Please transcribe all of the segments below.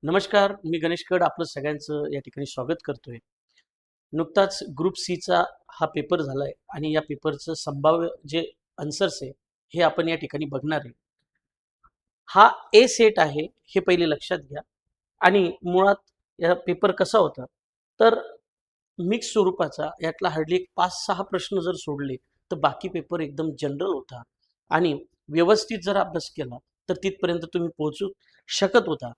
नमस्कार, मी गणेश कड आपलं सगळ्यांचं या ठिकाणी स्वागत करतोय. नुकताच ग्रुप सीचा हा पेपर झालाय आणि या पेपरचं संभाव्य जे आन्सर्स आहे हे आपण या ठिकाणी बघणार आहे. हा ए सेट आहे हे पहिले लक्षात घ्या. आणि मुळात या पेपर कसा होता तर मिक्स स्वरूपाचा, यातला हार्डली एक 5-6 प्रश्न जर सोडले तर बाकी पेपर एकदम जनरल होता आणि व्यवस्थित जर अभ्यास केला तर तिथपर्यंत तुम्ही पोहोचू शकत होता.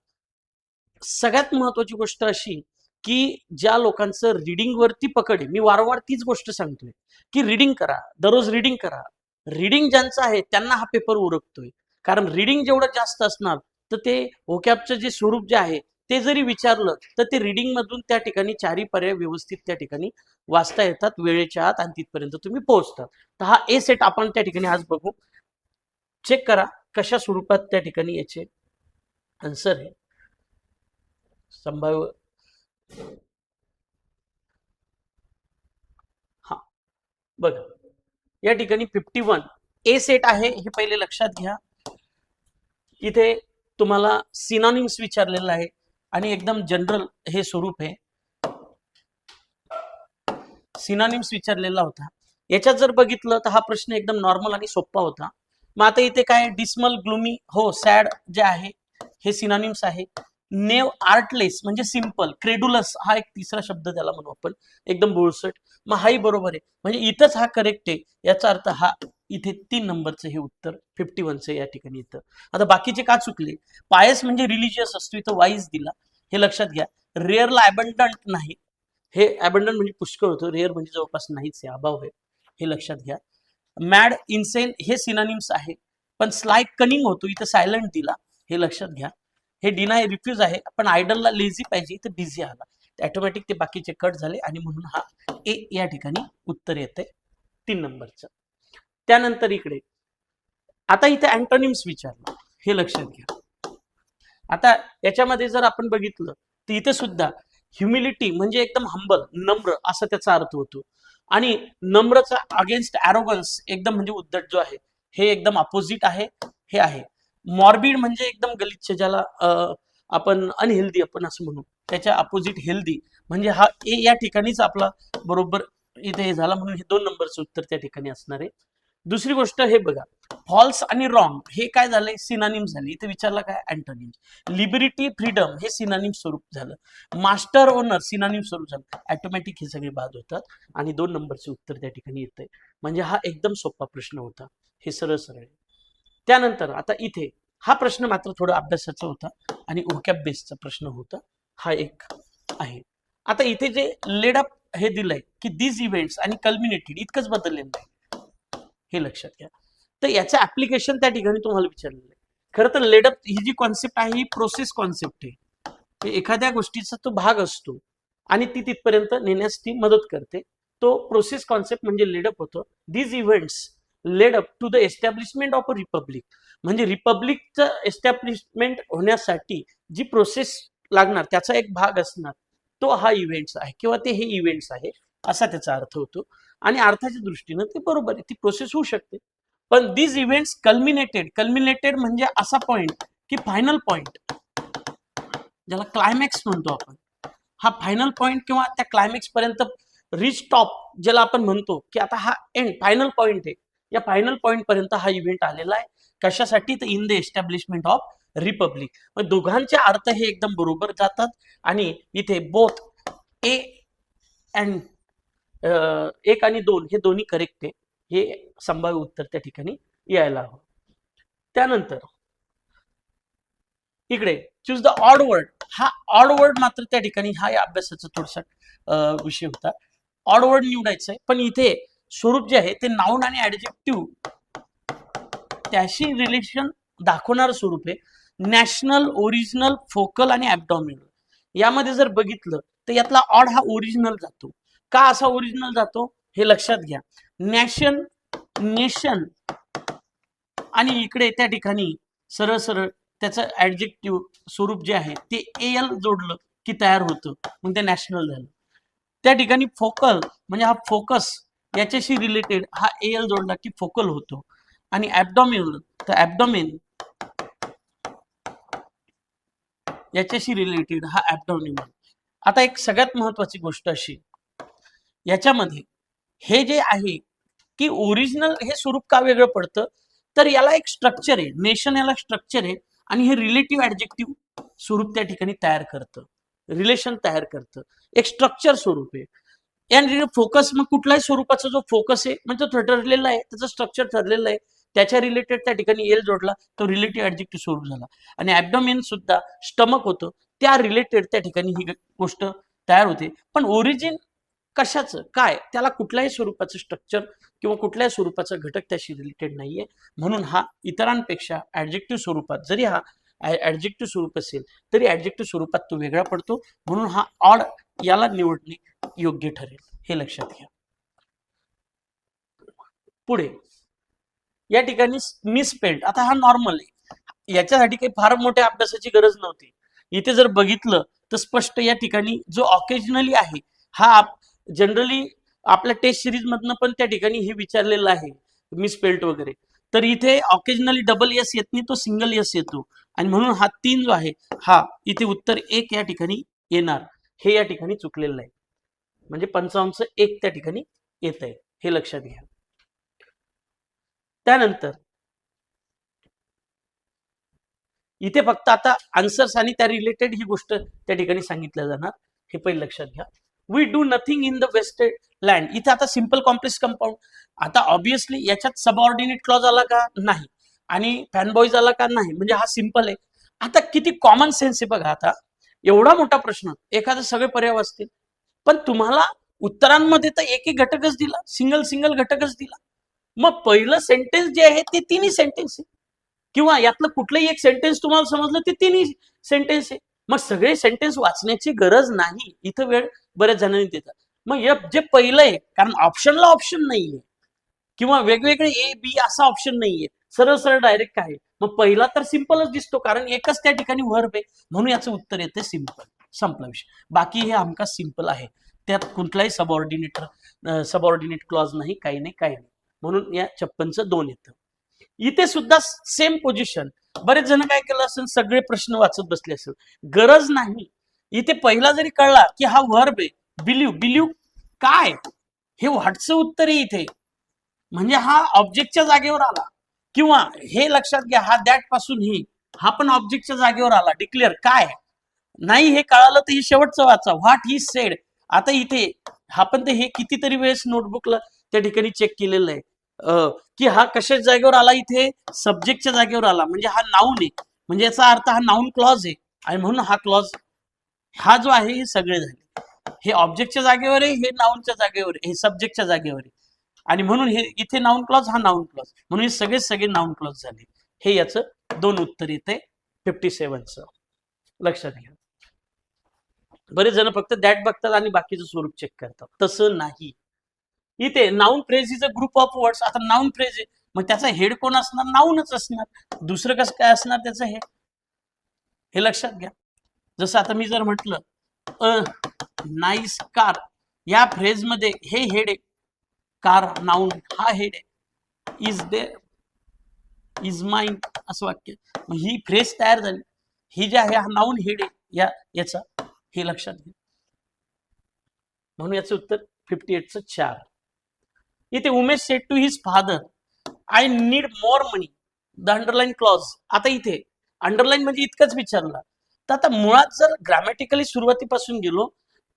सगळ्यात महत्वाची गोष्ट अशी की ज्या लोकांचं रीडिंग वरती पकड आहे, मी वारंवार तीच गोष्ट सांगतोय की रीडिंग करा, दररोज रीडिंग करा. रीडिंग ज्यांचं आहे त्यांना हा पेपर उरकतोय, कारण रीडिंग जेवढं जास्त असणार तर ते व्होकॅबचं जे स्वरूप जे आहे ते जरी विचारलं तर ते रीडिंग मधून त्या ठिकाणी चारही पर्याय व्यवस्थित त्या ठिकाणी वाचता येतात वेळेच्या आत आणि तिथपर्यंत तुम्ही पोहोचतात. तर हा ए सेट आपण त्या ठिकाणी आज बघू. चेक करा कशा स्वरूपात त्या ठिकाणी याचे आन्सर आहे. संभाव्य हा बघा, या ठिकाणी 51 ए सेट आहे हे पहिले लक्षात घ्या. इथे तुम्हाला सिनॉनिम्स विचारलेलं आहे आणि एकदम जनरल हे स्वरूप आहे. सिनॉनिम्स विचारलेला होता. याच्यात जर बघितलं तर हा प्रश्न एकदम नॉर्मल आणि सोपा होता. मग आता इथे काय डिस्मल, ग्लूमी, हो सॅड जे आहे हे सिनॉनिम्स आहे. नेव, आर्टलेस म्हणजे सिंपल, क्रेडुलस हा एक तिसरा शब्द त्याला म्हणू आपण, एकदम बोळसट. मग हाही बरोबर आहे, म्हणजे इथंच हा करेक्ट आहे. याचा अर्थ हा इथे 3 नंबरचं हे उत्तर 51चं या ठिकाणी येतं. आता बाकीचे का चुकले? पायस म्हणजे रिलिजियस असतो, इथं वाईज दिला, हे लक्षात घ्या. रेअरला अबंडंट नाही, हे अबंडंट म्हणजे पुष्कळ होतं, रेअर म्हणजे जवळपास नाहीच आहे, अभाव आहे, हे लक्षात घ्या. मॅड, इन्सेन हे सिनॉनिम्स आहे. पण स्लाय, कनिंग होतो, इथं सायलेंट दिला, हे लक्षात घ्या. हे डिनाय, रिफ्यूज आहे. पण आयडलला लेझी पाहिजे, इथं बिझी आला, ऑटोमॅटिक ते बाकीचे कट झाले आणि म्हणून हा ए या ठिकाणी उत्तर येते 3 नंबरचं. त्यानंतर इकडे आता इथे अँटोनिम्स विचारलं, हे लक्षात घ्या. आता याच्यामध्ये जर आपण बघितलं तर इथे सुद्धा ह्युमिलिटी म्हणजे एकदम हंबल, नम्र असा त्याचा अर्थ होतो. आणि नम्रचा अगेन्स्ट ॲरोगन्स एकदम म्हणजे उद्धट जो आहे हे एकदम अपोजिट आहे, हे आहे. मॉर्बिड म्हणजे एकदम गलिच्छ, ज्याला आपण अनहेल्दी आपण असं म्हणू, त्याच्या अपोजिट हेल्दी, म्हणजे हा ए या ठिकाणीच आपला बरोबर इथे हे झाला, म्हणून हे 2 नंबरचं उत्तर त्या ठिकाणी असणार आहे. दुसरी गोष्ट हे बघा, फॉल्स आणि रॉंग हे काय झालंय, सिनॉनिम झाले. इथे विचारला काय, अँटोनिम. लिबरिटी, फ्रीडम हे सिनॉनिम स्वरूप झालं. मास्टर, ओनर सिनॉनिम स्वरूप झालं. ऑटोमॅटिक हे सगळे बाद होतात आणि 2 नंबरचे उत्तर त्या ठिकाणी येतंय. म्हणजे हा एकदम सोपा प्रश्न होता, हे सरळ सरळ. त्यानंतर आता इथे हा प्रश्न मात्र थोडा अभ्यासाचा होता आणि व्होकॅब बेसचा प्रश्न होता, हा एक आहे. आता इथे जे लेड अप हे दिलंय की दिस इव्हेंट्स आणि कल्मिनेटेड, इतकंच बदललेलं आहे, हे लक्षात घ्या. तर याचं ऍप्लिकेशन त्या ठिकाणी तुम्हाला विचारलेलं आहे. खरं तर लेडअप ही जी कॉन्सेप्ट आहे ही प्रोसेस कॉन्सेप्ट आहे. एखाद्या गोष्टीचा तो भाग असतो आणि ती तिथपर्यंत नेण्यास ती मदत करते. तो प्रोसेस कॉन्सेप्ट म्हणजे लेडअप होतो. These events led up to the establishment of a republic, म्हणजे रिपब्लिकचं एस्टॅब्लिशमेंट होण्यासाठी जी प्रोसेस लागणार त्याचा एक भाग असणार, तो हा इव्हेंट्स आहे किंवा ते हे इव्हेंट्स आहे, असा त्याचा अर्थ होतो. आणि अर्थाच्या दृष्टीनं ते बरोबर आहे, ती प्रोसेस होऊ शकते. पण दिस इव्हेंट्स कल्मिनेटेड, कल्मिनेटेड म्हणजे असा पॉइंट की फायनल पॉइंट, ज्याला क्लायमॅक्स म्हणतो आपण, हा फायनल पॉइंट किंवा त्या क्लायमॅक्स पर्यंत रिच टॉप ज्याला आपण म्हणतो की आता हा एंड फायनल पॉइंट आहे, या फायनल पॉइंट पर्यंत हा इव्हेंट आलेला आहे. कशासाठी, तर in the establishment of Republic. दोघांचे अर्थ हे एकदम बरोबर जातात आणि इथे बोथ ए अँड 1 आणि 2 हे दोन्ही करेक्ट आहे, हे संभाव्य उत्तर त्या ठिकाणी यायला हवं. त्यानंतर इकडे चूज द ऑड वर्ड, हा ऑड वर्ड मात्र त्या ठिकाणी हा या अभ्यासाचा थोडासा विषय होता. ऑड वर्ड निवडायचं आहे, पण इथे स्वरूप जे आहे ते नाउन आणि ऍडजेक्टिव्ह त्याशी रिलेशन दाखवणारं स्वरूप आहे. नॅशनल, ओरिजिनल, फोकल आणि ऍबडॉमिनल. यामध्ये जर बघितलं तर यातला ऑड हा ओरिजिनल जातो. का असा ओरिजिनल जातो हे लक्षात घ्या. नॅशन, नेशन आणि इकडे त्या ठिकाणी सरळ सरळ त्याचं ऍडजेक्टिव्ह स्वरूप जे आहे ते एल जोडलं की तयार होतं, मग ते नॅशनल झालं. त्या ठिकाणी फोकल म्हणजे हा फोकस, याच्याशी रिलेटेड हा एल जोडला की फोकल होतो. आणि ऍबडॉमिनल तर ऍबडॉमिन याच्याशी रिलेटेड हा ऍब्डॉमिनल. आता एक सगळ्यात महत्वाची गोष्ट अशी, याच्यामध्ये हे जे आहे की ओरिजिनल हे स्वरूप का वेगळं पडतं, तर याला एक स्ट्रक्चर आहे, नेशन याला स्ट्रक्चर आहे आणि हे रिलेटिव्ह ऍडजेक्टिव्ह स्वरूप त्या ठिकाणी तयार करतं, रिलेशन तयार करतं, एक स्ट्रक्चर स्वरूप आहे. आणि फोकस मग कुठल्याही स्वरूपाचा जो फोकस आहे म्हणजे तो ठरलेला आहे, त्याचं स्ट्रक्चर ठरलेलं आहे, त्याच्या रिलेटेड त्या ठिकाणी एल जोडला तो रिलेटिव्ह ऍडजेक्टिव्ह स्वरूप झाला. आणि ऍब्डोमेन सुद्धा स्टमक होतं, त्या रिलेटेड त्या ठिकाणी ही गोष्ट तयार होते. पण ओरिजिन कशाचं काय, त्याला कुठल्याही स्वरूपाचं स्ट्रक्चर किंवा कुठल्याही स्वरूपाचा घटक त्याशी रिलेटेड नाहीये. म्हणून हा इतरांपेक्षा ऍडजेक्टिव्ह स्वरूपात, जरी हा ऍडजेक्टिव्ह स्वरूप असेल तरी ऍडजेक्टिव्ह स्वरूपात तो वेगळा पडतो. म्हणून हा ऑड याला निवडणे योग्य ठरेल, हे लक्षात घ्या. पुढे या ठिकाणी मिसस्पेल्ड, आता हा नॉर्मल आहे, याच्यासाठी काही फार मोठ्या अभ्यासाची गरज नव्हती. इथे जर बघितलं तर स्पष्ट या ठिकाणी जो ऑकेजनली आहे हा जनरली आपल्या टेस्ट सिरीज मधनं पण त्या ठिकाणी हे विचारलेलं आहे मिसस्पेल्ड वगैरे. तर इथे ऑकेजनली डबल एस येत नाही, तो सिंगल एस येतो. आणि म्हणून हा 3 जो आहे हा इथे उत्तर 1 या ठिकाणी येणार, हे या ठिकाणी चुकलेलं आहे. म्हणजे 55 1 त्या ठिकाणी येत आहे, हे लक्षात घ्या. त्यानंतर इथे फक्त आता आन्सर्स आणि त्या रिलेटेड ही गोष्ट त्या ठिकाणी सांगितल्या जाणार, हे पहिले लक्षात घ्या. We do nothing in the wasted land, इथे आता सिंपल कॉम्प्लेक्स कंपाऊंड. आता ऑब्विसली याच्यात सबऑर्डिनेट क्लॉज आला का नाही आणि फॅनबॉईज आला का नाही, म्हणजे हा सिंपल आहे. आता किती कॉमन सेन्स आहे बघा. आता एवढा मोठा प्रश्न, एखादं सगळे पर्याय असतील पण तुम्हाला उत्तरांमध्ये तर एक एक घटकच दिला, सिंगल सिंगल घटकच दिला. मग पहिलं सेंटेन्स जे आहे ते तिन्ही सेंटेन्स आहे, किंवा यातलं कुठलंही एक सेंटेन्स तुम्हाला समजलं ते तिन्ही सेंटेन्स आहे. मग सगळे सेंटेन्स वाचण्याची गरज नाही, इथं वेळ बऱ्याच जणांनी देतात. मग जे पहिलं आहे, कारण ऑप्शनला ऑप्शन नाहीये किंवा वेगवेगळे ए बी असा ऑप्शन नाहीये, सरळ सरळ डायरेक्ट आहे. मग पहिला तर सिंपलच दिसतो, कारण एकच त्या ठिकाणी व्हर्ब आहे, म्हणून याचं उत्तर येते सिंपल. संपला विषय. बाकी हे हमखास सिंपल आहे, त्यात कुठलाही सबऑर्डिनेट क्लॉज नाही, काही नाही, काही नाही. म्हणून या 56चं 2 येतं. इथे सुद्धा सेम पोझिशन. बरेच जण काय केलं असेल, सगळे प्रश्न वाचत बसले असेल, गरज नाही. इथे पहिला जरी कळला की हा व्हर्ब आहे, बिलीव्ह काय, हे व्हॉटचं उत्तर आहे इथे, म्हणजे हा ऑब्जेक्टच्या जागेवर आला. किंवा हे लक्षात घ्या, हा दॅट पासून ही, हा पण ऑब्जेक्टच्या जागेवर आला. डिक्लेअर काय नाही हे कळालं तर हे शेवटचं वाचा, व्हॉट ही सेड. आता इथे हा पण ते हे कितीतरी वेळेस नोटबुकला त्या ठिकाणी चेक केलेलं आहे की हा कशाच्या जागेवर आला, इथे सब्जेक्टच्या जागेवर आला, म्हणजे हा नाऊन आहे, म्हणजे याचा अर्थ हा नाऊन क्लॉज आहे. आणि म्हणून हा क्लॉज हा जो आहे हे सगळे झाले, हे ऑब्जेक्टच्या जागेवर आहे, हे नाऊनच्या जागेवर आहे, हे सब्जेक्टच्या जागेवर आहे. आणि म्हणून हे इथे नाऊन क्लॉज, हा नाऊन क्लॉज, म्हणून हे सगळे नाऊन क्लॉज झाले. हे याचं 2 उत्तर येते 57चं, लक्षात घ्या. बरेच जण फक्त दॅट बघतात आणि बाकीचं स्वरूप चेक करतात, तसं नाही. इथे noun phrase is a group of words. आता नाऊन फ्रेज आहे, मग त्याचा हेड कोण असणार, नाऊनच असणार, दुसरं कसं काय असणार त्याचं हेड, हे लक्षात घ्या. जसं आता मी जर म्हटलं नाईस कार, या फ्रेज मध्ये हे हेड आहे, कार नाऊन, हा हेड आहे, इज दे, इज माइन, असं वाक्य. मग ही फ्रेज तयार झाली, ही जी आहे हा नाऊन हेड आहे याचा, हे लक्षात घ्या. म्हणून याचं उत्तर 58चं 4. इथे Umesh said to his father, I need more money, the underline clause. आता इथे अंडरलाईन म्हणजे इतकंच विचारलं. तर आता मुळात जर ग्रॅमॅटिकली सुरुवातीपासून गेलो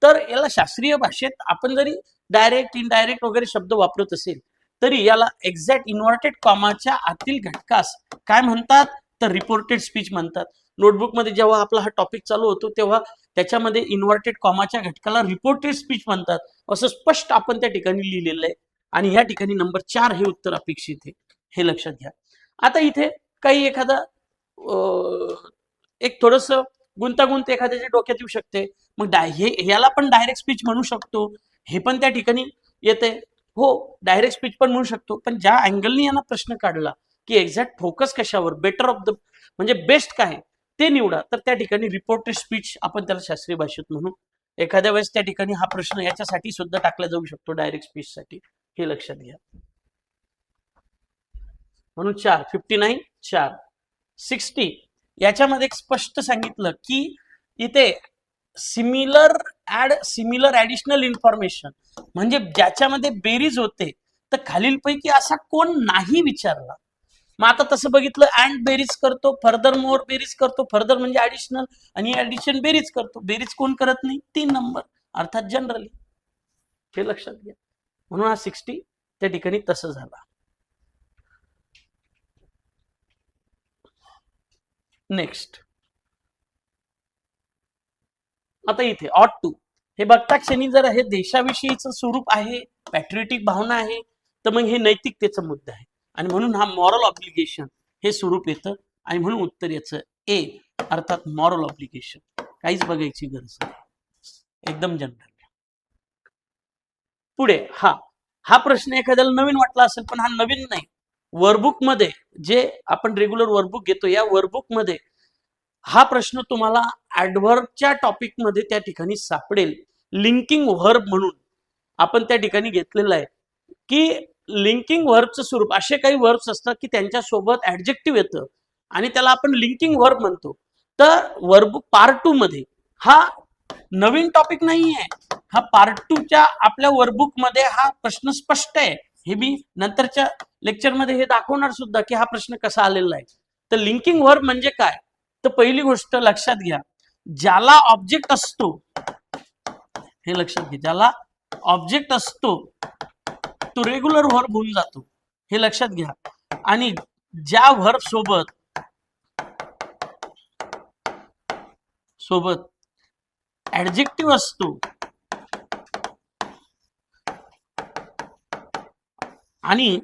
तर याला शास्त्रीय भाषेत आपण जरी डायरेक्ट इनडायरेक्ट वगैरे शब्द वापरत असेल तरी याला एक्झॅक्ट इन्व्हर्टेड कॉमाच्या आतील घटकास काय म्हणतात, तर रिपोर्टेड स्पीच म्हणतात. नोटबुकमध्ये जेव्हा आपला हा टॉपिक चालू होतो तेव्हा त्याच्यामध्ये इन्व्हर्टेड कॉमाच्या घटकाला रिपोर्टेड स्पीच म्हणतात, असं स्पष्ट आपण त्या ठिकाणी लिहिलेलं आहे. आणि या ठिकाणी नंबर 4 हे उत्तर अपेक्षित आहे, हे लक्षात घ्या. आता इथे काही एखादा एक थोडस गुंतागुंत एखाद्याच्या डोक्यात येऊ शकते, मग याला पण डायरेक्ट स्पीच म्हणू शकतो, हे पण त्या ठिकाणी येते. हो, डायरेक्ट स्पीच पण म्हणू शकतो, पण ज्या अँगलनी यांना प्रश्न काढला की एक्झॅक्ट फोकस कशावर, बेटर ऑफ द म्हणजे बेस्ट काय ते निवडा, तर त्या ठिकाणी रिपोर्टेड स्पीच आपण त्याला शास्त्रीय भाषेत म्हणू. एखाद्या वेळेस त्या ठिकाणी हा प्रश्न याच्यासाठी सुद्धा टाकला जाऊ शकतो, डायरेक्ट स्पीच साठी, हे लक्षात घ्या. म्हणून 4 59 4 60 याच्यामध्ये एक स्पष्ट सांगितलं की इथे सिमिलर ऍडिशनल इन्फॉर्मेशन, म्हणजे ज्याच्यामध्ये बेरीज होते तर खालीलपैकी असा कोण नाही विचारला. मग आता तसं बघितलं, अँड बेरीज करतो, फर्दर मोर बेरीज करतो, फर्दर म्हणजे ऍडिशनल, आणि ऍडिशन बेरीज करतो. बेरीज कोण करत नाही? 3 नंबर, अर्थात जनरली. हे लक्षात घ्या. म्हणून हा 60 त्या ठिकाणी तसं झाला. नेक्स्ट, आता इथे ऑट टू हे बघता क्षणी जर हे देशाविषयीचं स्वरूप आहे, पॅट्रियोटिक भावना आहे, तर मग हे नैतिकतेचा मुद्दा आहे, आणि म्हणून हा मॉरल ऑब्लिगेशन हे स्वरूप येतं, आणि म्हणून उत्तर याचं ए, अर्थात मॉरल ऑब्लिगेशन. काहीच बघायची गरज नाही, एकदम जनरल. पुढे हा प्रश्न एखाद्याला नवीन वाटला असेल, पण हा नवीन नाही. वर्कबुक मध्ये जे आपण रेग्युलर वर्कबुक घेतो, या वर्कबुक मध्ये हा प्रश्न तुम्हाला ऍडव्हर्बच्या टॉपिक मध्ये त्या ठिकाणी सापडेल. लिंकिंग व्हर्ब म्हणून आपण त्या ठिकाणी घेतलेलं आहे की लिंकिंग व्हर्बचं स्वरूप, असे काही व्हर्ब्स असतात की त्यांच्या सोबत ऍडजेक्टिव्ह येतं आणि त्याला आपण लिंकिंग व्हर्ब म्हणतो. तर वर्कबुक पार्ट 2 मध्ये हा नवीन टॉपिक नाहीये, हा पार्ट 2 च्या आपल्या वर्कबुक मध्ये हा प्रश्न स्पष्ट आहे. हे मी नंतरच्या लेक्चर मध्ये हे दाखवणार सुद्धा की हा प्रश्न कसा आलेला आहे. तर लिंकिंग व्हर्ब म्हणजे काय? तर पहिली गोष्ट लक्षात घ्या, ज्याला ऑब्जेक्ट असतो, हे लक्षात घ्या, ज्याला ऑब्जेक्ट असतो तो रेग्युलर व्हर्ब होऊन जातो, हे लक्षात घ्या. आणि ज्या व्हर्ब सोबत ऍडजेक्टिव्ह असतो आणि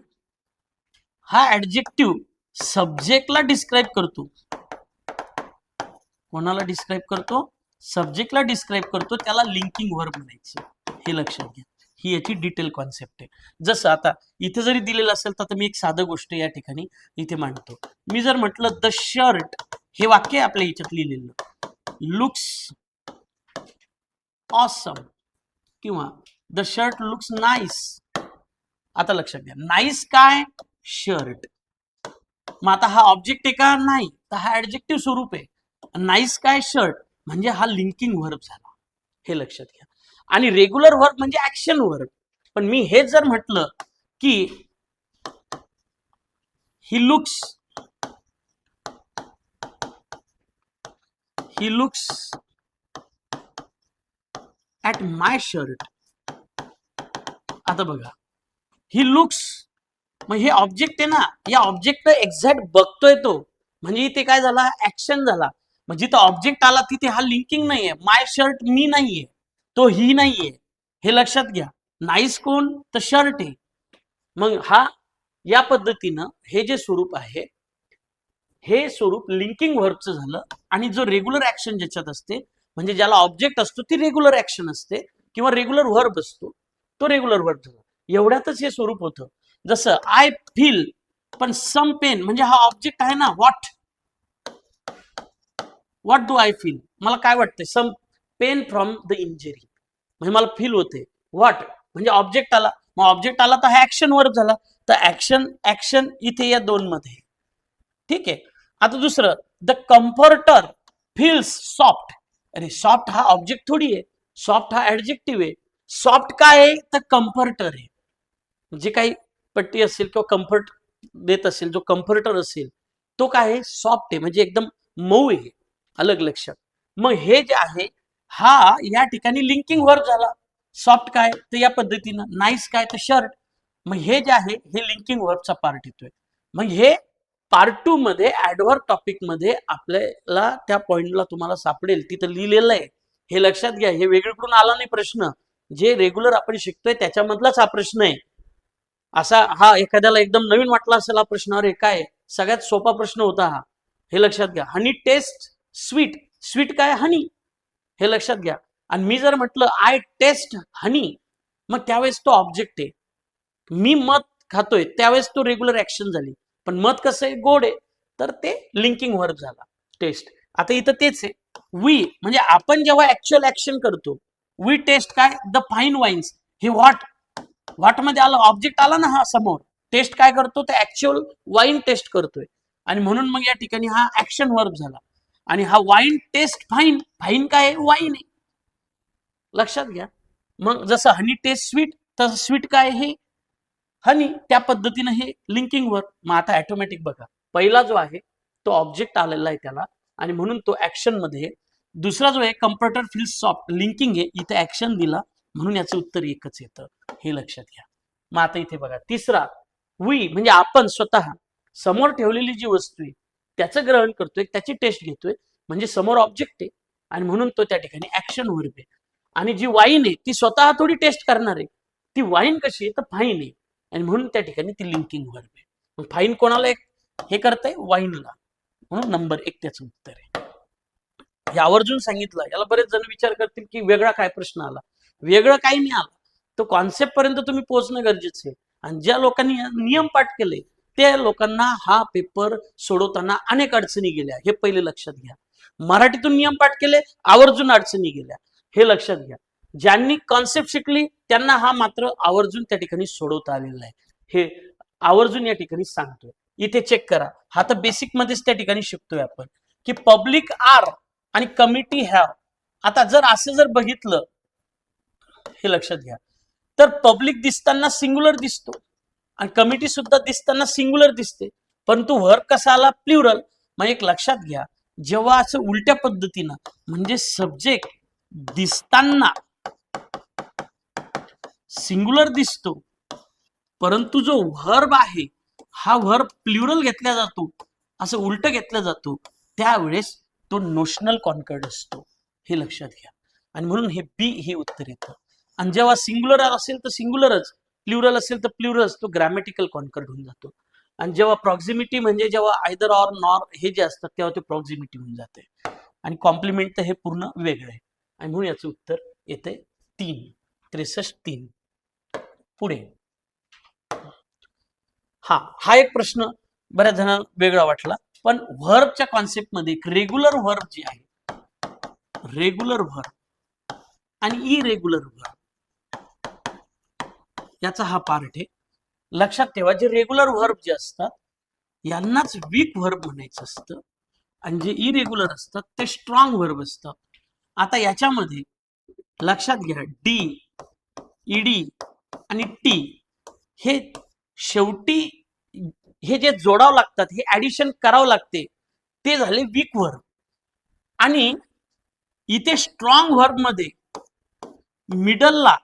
हा ऍडजेक्टिव्ह सब्जेक्टला डिस्क्राईब करतो. कोणाला डिस्क्राईब करतो? सब्जेक्टला डिस्क्राईब करतो, त्याला लिंकिंग व्हर्ब म्हणायचं. हे लक्षात घ्या, ही याची डिटेल कॉन्सेप्ट आहे. जसं आता इथे जरी दिलेलं असेल तर मी एक साधं गोष्ट या ठिकाणी इथे मांडतो. मी जर म्हटलं द शर्ट, हे वाक्य आपल्या याच्यात लिहिलेलं, लुक्स ऑसम किंवा द शर्ट लुक्स नाईस. आता लक्षात घ्या, नाईस काय? शर्ट. मग आता हा ऑब्जेक्ट आहे का? नाही, तर हा ऍडजेक्टिव्ह स्वरूप आहे. नाईस काय? शर्ट. म्हणजे हा लिंकिंग व्हर्ब झाला, हे लक्षात घ्या. आणि रेग्युलर व्हर्ब म्हणजे ऍक्शन व्हर्ब. पण मी हे जर म्हटलं की he looks at my shirt. आता बघा, ही लुक्स, मग हे ऑब्जेक्ट आहे ना, या ऑब्जेक्ट एक्झॅक्ट बघतोय तो, म्हणजे इथे काय झाला? ऍक्शन झाला. मग जिथं ऑब्जेक्ट आला तिथे हा लिंकिंग नाहीये. माय शर्ट मी नाहीये, तो ही नाहीये, हे लक्षात घ्या. नाईस कोण? तर शर्ट आहे. मग हा या पद्धतीनं हे जे स्वरूप आहे, हे स्वरूप लिंकिंग व्हर्बचं झालं. आणि जो रेग्युलर ऍक्शन ज्याच्यात असते, म्हणजे ज्याला ऑब्जेक्ट असतो ती रेग्युलर ऍक्शन असते, किंवा रेग्युलर व्हर्ब असतो, तो रेग्युलर व्हर्ब झाला. एवढ्यातच हे स्वरूप होतं. जसं आय फील, पण सम पेन, म्हणजे हा ऑब्जेक्ट आहे ना. व्हॉट डू आय फील, मला काय वाटतंय? Some pain from the injury, म्हणजे मला फील होते. व्हॉट म्हणजे ऑब्जेक्ट आला, मग ऑब्जेक्ट आला तर हा ऍक्शन वर्ब झाला. तर ऍक्शन इथे या 2 मध्ये, ठीक आहे. आता दुसरं, द कम्फर्टर फील्स सॉफ्ट. अरे सॉफ्ट हा ऑब्जेक्ट थोडी आहे, सॉफ्ट हा ऍडजेक्टिव्ह आहे. सॉफ्ट काय आहे? तर कम्फर्टर आहे. जे काही पट्टी असेल किंवा कम्फर्ट देत असेल, जो कम्फर्टर असेल तो काय आहे? सॉफ्ट आहे, म्हणजे एकदम मऊ आहे. अलग लक्षात. मग हे जे आहे, हा या ठिकाणी लिंकिंग व्हर्ब झाला. सॉफ्ट काय? तर या पद्धतीनं. नाईस काय? तर शर्ट. मग हे जे आहे हे लिंकिंग व्हर्बचा पार्ट येतोय. मग हे पार्ट 2 मध्ये ऍडव्हर्ब टॉपिक मध्ये आपल्याला त्या पॉइंटला तुम्हाला सापडेल, तिथं लिहिलेलं आहे. हे लक्षात घ्या, हे वेगळीकडून आला नाही प्रश्न, जे रेग्युलर आपण शिकतोय त्याच्यामधलाच हा प्रश्न आहे. असा हा एखाद्याला एकदम नवीन वाटला असेल हा प्रश्न, अरे काय सगळ्यात सोपा प्रश्न होता हा, हे लक्षात घ्या. हनी टेस्ट स्वीट, स्वीट काय? हनी, हे लक्षात घ्या. आणि मी जर म्हटलं आय टेस्ट हनी, मग त्यावेळेस तो ऑब्जेक्ट आहे. मी मध खातोय, त्यावेळेस तो रेग्युलर ऍक्शन झाली. पण मध कसं आहे? गोड आहे, तर ते लिंकिंग व्हर्ब झाला, टेस्ट. आता इथं तेच आहे, वी म्हणजे आपण जेव्हा ऍक्च्युअल ऍक्शन करतो, वी टेस्ट काय? The fine wines. हे व्हॉट मध्ये आलं, ऑब्जेक्ट आला ना हा समोर. टेस्ट काय करतो? ते ऍक्च्युअल वाईन टेस्ट करतोय. आणि म्हणून मग या ठिकाणी हा ऍक्शन वर्ब झाला. आणि हा वाईन टेस्ट फाईन, फाईन काय आहे, वाईन आहे, लक्षात घ्या. मग जसं हनी टेस्ट स्वीट, तसं स्वीट काय हे हनी, त्या पद्धतीनं हे लिंकिंग वर्ब. मग आता ऑटोमॅटिक बघा, पहिला जो आहे तो ऑब्जेक्ट आलेला आहे त्याला, आणि म्हणून तो ऍक्शन मध्ये. दुसरा जो आहे कम्प्युटर फील सॉफ्ट, लिंकिंग आहे, इथे ऍक्शन दिला म्हणून याचं उत्तर एकच येतं, हे लक्षात घ्या. मग आता इथे बघा तिसरा, वी म्हणजे आपण स्वतः समोर ठेवलेली जी वस्तू आहे त्याचं ग्रहण करतोय, त्याची टेस्ट घेतोय, म्हणजे समोर ऑब्जेक्ट आहे आणि म्हणून तो त्या ठिकाणी ऍक्शन वर्ब आहे. आणि जी वाईन आहे ती स्वतः थोडी टेस्ट करणार आहे, ती वाईन कशी आहे तर फाईन आहे, आणि म्हणून त्या ठिकाणी ती लिंकिंग वर्ब आहे. मग फाईन कोणाला हे करतंय, वाईनला, म्हणून नंबर 1 त्याचं उत्तर आहे. हे आवर्जून सांगितलं. याला बरेच जण विचार करतील की वेगळा काय प्रश्न आला, वेगळं काही नाही आला, तो कॉन्सेप्ट पर्यंत तुम्ही पोहोचणं गरजेचं आहे. आणि ज्या लोकांनी नियम पाठ केले त्या लोकांना हा पेपर सोडवताना अनेक अडचणी गेल्या, हे पहिले लक्षात घ्या. मराठीतून नियम पाठ केले, आवर्जून अडचणी गेल्या, हे लक्षात घ्या. ज्यांनी कॉन्सेप्ट शिकली त्यांना हा मात्र आवर्जून त्या ठिकाणी सोडवता आलेला आहे, हे आवर्जून या ठिकाणी सांगतोय. इथे चेक करा, हा तर बेसिक मध्येच त्या ठिकाणी शिकतोय आपण की पब्लिक आर आणि कमिटी हॅव. आता जर असं जर बघितलं, हे लक्षात घ्या, तर पब्लिक दिसताना सिंग्युलर दिसतो आणि कमिटी सुद्धा दिसताना सिंग्युलर दिसते, परंतु वर्ब कसा आला, प्लुरल. मग एक लक्षात घ्या, जेव्हा असं उलट्या पद्धतीनं म्हणजे सब्जेक्ट दिसताना सिंग्युलर दिसतो, परंतु जो वर्ब आहे हा वर्ब प्लुरल घेतला जातो, असं उलट घेतलं जातो, त्यावेळेस तो नोशनल कॉन्कर्ड असतो, हे लक्षात घ्या. आणि म्हणून हे बी हे उत्तर येतं. आणि जेव्हा सिंग्युलर असेल तर सिंग्युलरच, प्लुरल असेल तर प्लुरलच, तो ग्रॅमॅटिकल कॉन्कर्ड होऊन जातो. आणि जेव्हा प्रॉक्झिमिटी म्हणजे जेव्हा आयदर ऑर नॉर हे जे असतात तेव्हा ते प्रॉक्झिमिटी होऊन जाते. आणि कॉम्प्लिमेंट तर हे पूर्ण वेगळं आहे. आणि म्हणून याचं उत्तर येते 3, 63 3. पुढे हा एक प्रश्न बऱ्याच जणांना वेगळा वाटला, पण व्हर्बच्या कॉन्सेप्ट मध्ये रेग्युलर व्हर्ब जे आहे, रेग्युलर व्हर्ब आणि इरेग्युलर व्हर्ब याचा हा पार्ट आहे. लक्षात ठेवा, जे रेग्युलर व्हर्ब जे असतात यांनाच वीक व्हर्ब म्हणायचं असतं, आणि जे इरेग्युलर असतात ते स्ट्रॉंग व्हर्ब असतात. आता याच्यामध्ये लक्षात घ्या, डी, ईडी आणि टी हे शेवटी हे जे जोडावं लागतात, हे ऍडिशन करावं लागते, ते झाले वीक व्हर्ब. आणि इथे स्ट्रॉंग व्हर्ब मध्ये मिडलला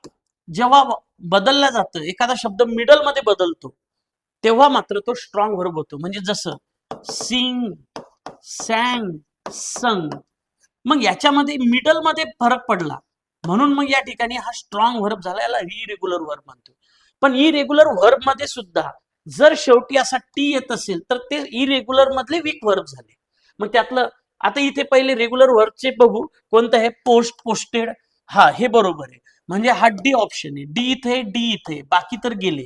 जेव्हा बदलला जातं, एखादा शब्द मिडल मध्ये बदलतो, तेव्हा मात्र तो स्ट्रॉंग व्हर्ब होतो. म्हणजे जसं सिंग, सॅंग, संग. मग याच्यामध्ये मिडल मध्ये फरक पडला, म्हणून मग या ठिकाणी हा स्ट्रॉंग व्हर्ब झाला, याला इरेग्युलर व्हर्ब म्हणतो. पण इरेग्युलर व्हर्ब मध्ये सुद्धा जर शेवटी असा टी येत असेल तर ते इरेग्युलर मधले वीक व्हर्ब झाले. मग त्यातलं आता इथे पहिले रेग्युलर व्हर्बचे बघू, कोणतं आहे, पोस्ट, पोस्टेड. हा, हे बरोबर आहे, म्हणजे हा डी ऑप्शन आहे. डी इथे, डी इथे, बाकी तर गेले,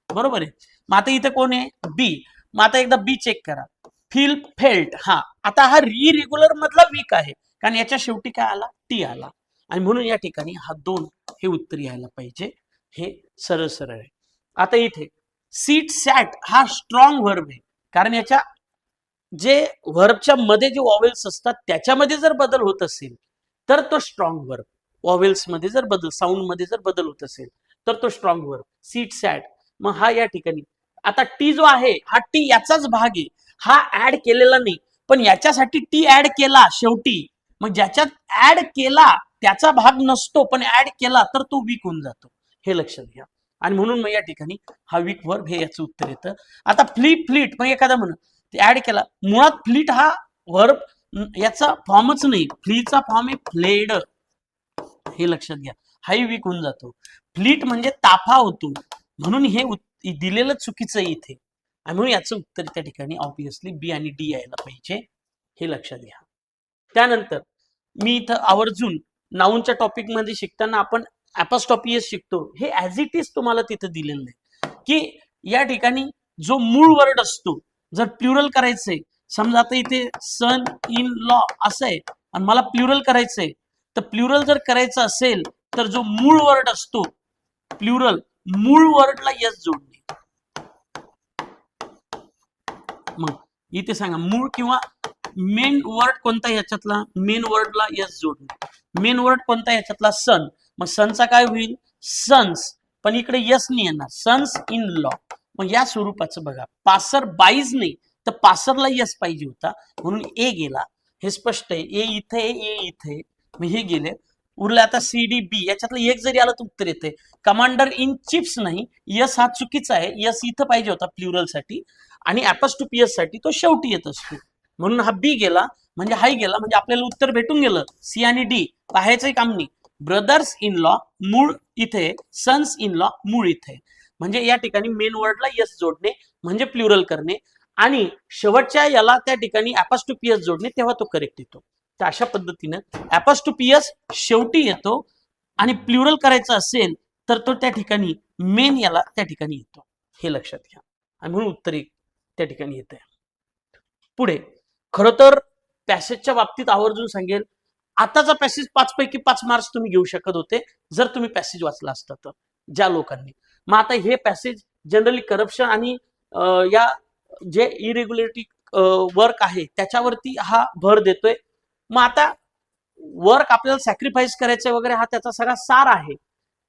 बरोबर आहे. मग आता इथे कोण आहे, बी. मग आता एकदा बी चेक करा, फील, फेल्ट. हा, आता हा इरेग्युलर मधला वीक आहे, कारण याच्या शेवटी काय आला, टी आला, आणि म्हणून या ठिकाणी हा 2 हे उत्तर यायला पाहिजे, हे सरळ सरळ आहे. आता इथे सीट, सॅट हा स्ट्रॉंग व्हर्ब आहे, कारण याच्या जे व्हर्बच्या मध्ये जे वॉवेल्स असतात त्याच्यामध्ये जर बदल होत असेल तर तो स्ट्रॉंग व्हर्ब. वॉवेल्स मध्ये जर बदल, साऊंड मध्ये जर बदल होत असेल तर तो स्ट्रॉंग व्हर्ब. सीट, सॅट. मग हा या ठिकाणी आता टी जो आहे हा टी याचाच भाग आहे, हा ऍड केलेला नाही, पण याच्यासाठी टी ऍड केला शेवटी. मग ज्याच्यात ऍड केला त्याचा भाग नसतो, पण ऍड केला तर तो वीक होऊन जातो, हे लक्षात घ्या. आणि म्हणून मग या ठिकाणी हा वीक वर्ब हे याचं उत्तर येतं. आता फ्लीट, फ्लीट मग एखादा म्हण ऍड केला, मुळात फ्लीट हा वर्ब याचा फॉर्मच नाही, फ्लीचा फॉर्म आहे फ्लेड, हे लक्षात घ्या. हाही वीक होऊन जातो. फ्लीट म्हणजे ताफा होतो, म्हणून हे दिलेलं चुकीचं आहे इथे, आणि म्हणून याचं उत्तर त्या ठिकाणी ऑब्विसली बी आणि डी यायला पाहिजे, हे लक्षात घ्या. त्यानंतर मी इथं आवर्जून नाऊनच्या टॉपिक मध्ये शिकताना आपण ऍपॉस्ट्रॉफी शिकतो, हे ऍज इट इज तुम्हाला तिथं दिलेलं आहे की या ठिकाणी जो मूळ वर्ड असतो, जर प्लुरल करायचंय, समजा आता इथे सन इन लॉ असं आहे आणि मला प्लुरल करायचंय, तर प्लुरल जर करायचं असेल तर जो मूळ वर्ड असतो प्लुरल, मूळ वर्डला यस जोडणे. मग इथे सांगा मूळ किंवा मेन वर्ड कोणता याच्यातला, मेन वर्डला यस जोडणे. मेन वर्ड कोणता याच्यातला, सन. मग सनचा काय होईल, सन्स. पण इकडे यस नाही येणार, सन्स इन लॉ. मग या स्वरूपाचं बघा, पासर बाईज नाही तर पासरला यस पाहिजे होता, म्हणून ए गेला. हे स्पष्ट आहे, ए इथे, ए इथे, मग हे गेले. उरलं आता सी डी बी, याच्यातलं एक जरी आलं तर उत्तर येते. कमांडर इन चिफ्स नाही, यस हा चुकीचा आहे, यस इथं पाहिजे होता प्लुरल साठी, आणि ॲपॉस्ट्रोफियस साठी तो शेवटी येत असतो, म्हणून हा बी गेला. म्हणजे हाही गेला, म्हणजे आपल्याला उत्तर भेटून गेलं. सी आणि डी पाहायचंही काम नाही. ब्रदर्स इन लॉ मूळ इथे, सन्स इन लॉ मूळ इथे. म्हणजे या ठिकाणी मेन वर्डला यस जोडणे म्हणजे प्लुरल करणे, आणि शेवटच्या याला त्या ठिकाणी ॲपॉस्ट्रोफियस जोडणे, तेव्हा तो करेक्ट येतो. तर अशा पद्धतीनं ॲपॉस्ट्रोफियस शेवटी येतो, आणि प्लुरल करायचं असेल तर तो त्या ठिकाणी मेन याला त्या ठिकाणी येतो, हे लक्षात घ्या. आणि म्हणून उत्तर एक त्या ठिकाणी येते. पुढे खरं तर पॅसेजच्या बाबतीत आवर्जून सांगेल, आताचा पॅसेज 5 पैकी 5 मार्क्स तुम्ही घेऊ शकत होते जर तुम्ही पॅसेज वाचला असता तर, ज्या लोकांनी. मग आता हे पॅसेज जनरली करप्शन आणि या जे इरेग्युलरिटी वर्क आहे त्याच्यावरती हा भर देतोय. मग आता वर्क आपल्याला सॅक्रिफाईस करायचं वगैरे हा त्याचा सगळा सार आहे.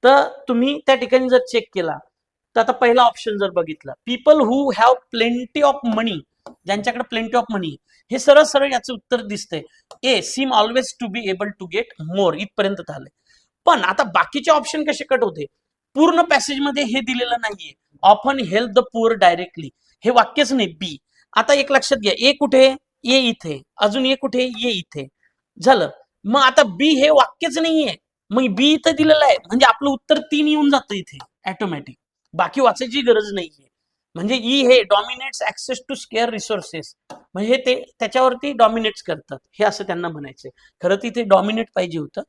तर तुम्ही त्या ठिकाणी जर चेक केला तर आता पहिला ऑप्शन जर बघितला, people who have plenty of money, ज्यांच्याकडे प्लेंटी ऑफ मनी, हे सरळ सरळ याचं उत्तर दिसतंय. A seem always to be able to get more, इथपर्यंत झालंय. पण आता बाकीचे ऑप्शन कसे कट होते, पूर्ण पॅसेज मध्ये हे दिलेलं नाहीये. Often help the poor directly, हे वाक्यच नाही. बी, आता एक लक्षात घ्या, ए कुठे, ए इथे, अजून ए कुठे, ए इथे झालं. मग आता बी हे वाक्यच नाहीये, मग बी इथं दिलेलं आहे, म्हणजे आपलं उत्तर 3 येऊन जातं इथे ऑटोमॅटिक, बाकी वाचायची गरज नाहीये. म्हणजे ई हे डॉमिनेट्स ऍक्सेस टू स्केअर रिसोर्सेस, म्हणजे ते त्याच्यावरती डॉमिनेट करतात, हे असं त्यांना म्हणायचंय. खरं तिथे डॉमिनेट पाहिजे होतं,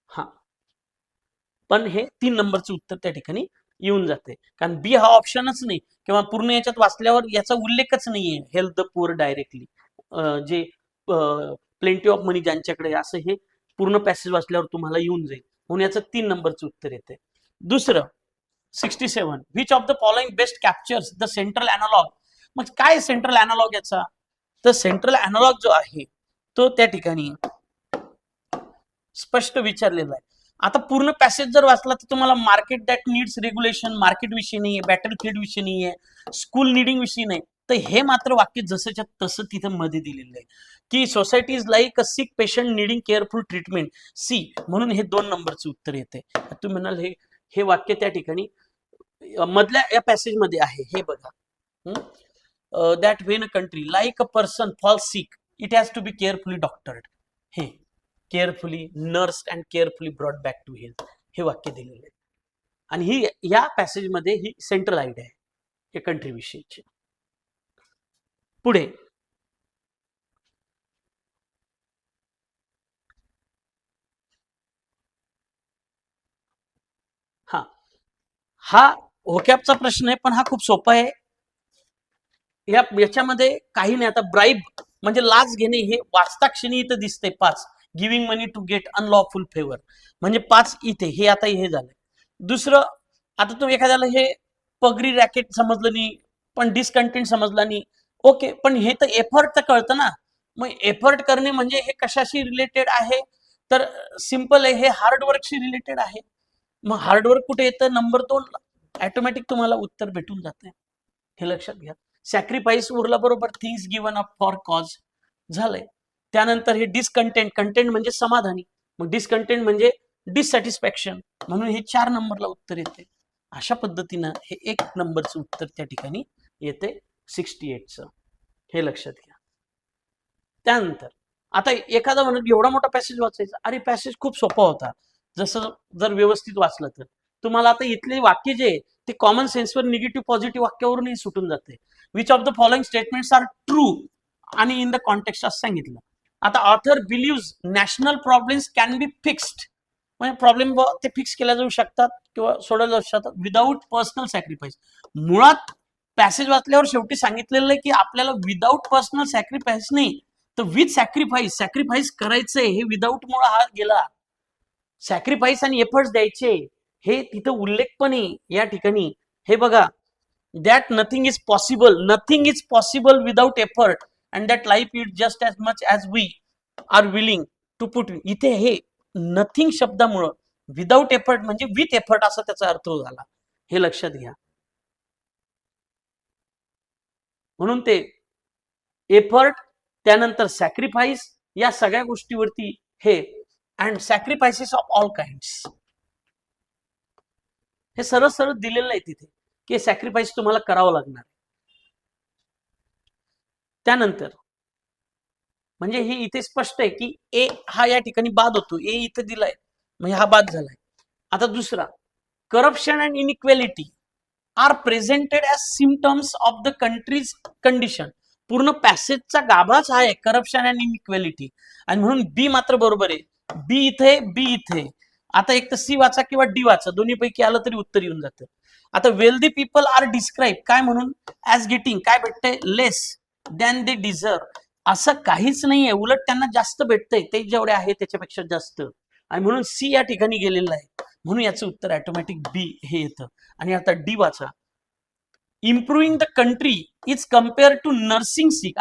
हा, पण हे 3 नंबरचं उत्तर त्या ठिकाणी येऊन जाते, कारण बी हा ऑप्शनच नाही, किंवा पूर्ण याच्यात वाचल्यावर याचा उल्लेखच नाहीये हेल्प द पुअर डायरेक्टली, जे प्लेंटी ऑफ मनी ज्यांच्याकडे, असं हे पूर्ण पॅसेज वाचल्यावर तुम्हाला येऊन जाईल, म्हणून याचं 3 नंबरचं उत्तर येते. दुसरं 67, which of the following best captures the central analogue. मग काय सेंट्रल अॅनालॉग याचा, तर सेंट्रल अॅनालॉग जो आहे तो त्या ठिकाणी स्पष्ट विचारलेला आहे. आता पूर्ण पॅसेज जर वाचला तर तुम्हाला market that needs regulation, market विषयी नाहीये, बॅटल फील्ड विषयी नाहीये, स्कूल निडिंग विषयी नाही, तर हे मात्र वाक्य जसंच्या तसं तिथं मध्ये दिलेलं आहे की society is like a sick patient needing careful treatment, C, म्हणून हे 2 नंबरचं उत्तर येते. तुम्ही म्हणाल हे वाक्य त्या ठिकाणी मधल्या या पॅसेज मध्ये आहे, हे बघा, that when a country like a person falls sick it has to be carefully doctored, हे carefully nursed and carefully brought back to health, हे वाक्य दिलेले आहे. आणि ही या पॅसेज मध्ये ही सेंट्रल आयडिया आहे या कंट्री विषयीची. पुढे हा होकॅपचा प्रश्न आहे, पण हा खूप सोपा आहे. याच्यामध्ये काही नाही. आता ब्राईब म्हणजे लाच घेणे, हे वाचता क्षणी इथं दिसते 5, giving money to get unlawful favour, म्हणजे 5 इथे, हे आता हे झालंय. दुसरं, आता तुम्ही एखाद्याला हे पगरी रॅकेट समजलं नाही, पण डिसकंटेंट समजला नाही, ओके, पण हे तर एफर्ट तर कळतं ना. मग एफर्ट करणे म्हणजे हे कशाशी रिलेटेड आहे, तर सिंपल आहे, हे हार्डवर्कशी रिलेटेड आहे. मग हार्डवर्क कुठे येतं, नंबर 2 ऑटोमॅटिक तुम्हाला उत्तर भेटून जाते, हे लक्षात घ्या. सॅक्रिफाईस उरला बरोबर, things given up for cause झालंय. त्यानंतर हे डिसकंटेंट, कंटेंट म्हणजे समाधानी, मग डिसकंटेंट म्हणजे डिससॅटिस्फॅक्शन, म्हणून हे 4 नंबरला उत्तर येते. अशा पद्धतीनं हे 1 नंबरचं उत्तर त्या ठिकाणी येते 68चं, हे लक्षात घ्या. त्यानंतर आता एखादा म्हणत एवढा मोठा पॅसेज वाचायचा, अरे पॅसेज खूप सोपा होता, जसं जर व्यवस्थित वाचलं तर. तुम्हाला आता इथले वाक्य जे ते कॉमन सेन्सवर निगेटिव्ह पॉझिटिव्ह वाक्यावरूनही सुटून जाते. Which of the following statements are true, आणि इन द कॉन्टेक्स्ट असं सांगितलं. आता author believes national problems can be fixed, म्हणजे प्रॉब्लेम ते फिक्स केल्या जाऊ शकतात किंवा सोडवल्या जाऊ शकतात विदाऊट पर्सनल सॅक्रिफाईस. मुळात पॅसेज वाचल्यावर शेवटी सांगितलेलं आहे की आपल्याला विदाऊट पर्सनल सॅक्रिफाईस नाही, तर विथ सॅक्रिफाईस, सॅक्रिफाईस करायचंय, हे विदाऊट मुळे हा गेला. सॅक्रिफाईस आणि एफर्ट्स द्यायचे, हे तिथं उल्लेख पण आहे या ठिकाणी. हे बघा, that nothing is possible, nothing is possible without effort, and that life it just as much as we are willing to put. इथे हे नथिंग शब्दामुळं विदाऊट एफर्ट म्हणजे विथ एफर्ट असा त्याचा अर्थ झाला, हे लक्षात घ्या. म्हणून ते एफर्ट, त्यानंतर सॅक्रिफाईस, या सगळ्या गोष्टीवरती हे, and sacrifices of all kinds, हे सरळ सरळ दिलेलं आहे तिथे की सॅक्रिफाईस तुम्हाला करावं लागणार. त्यानंतर म्हणजे हे इथे स्पष्ट आहे की ए हा या ठिकाणी बाद होतो, ए इथे दिलाय म्हणजे हा बाद झालाय. आता दुसरा, corruption and inequality are presented as symptoms of the country's condition. पूर्ण पॅसेजचा गाभाच आहे करप्शन अँड इनइक्वेलिटी, आणि म्हणून बी मात्र बरोबर आहे. बी इथे, बी इथे. आता एक तर सी वाचा किंवा डी वाचा, दोन्ही पैकी आलं तरी उत्तर येऊन जातं. आता वेल्दी पीपल आर डिस्क्राईब काय म्हणून, ॲज गेटिंग काय भेटतंय, लेस दॅन दे डिझर्व. असं काहीच नाहीये, उलट त्यांना जास्त भेटतंय, ते जेवढे आहे त्याच्यापेक्षा जास्त, आणि म्हणून सी या ठिकाणी गेलेलं आहे. म्हणून याचं उत्तर ऑटोमॅटिक बी हे येतं. आणि आता डी वाचा, improving the country is compare to nursing sick.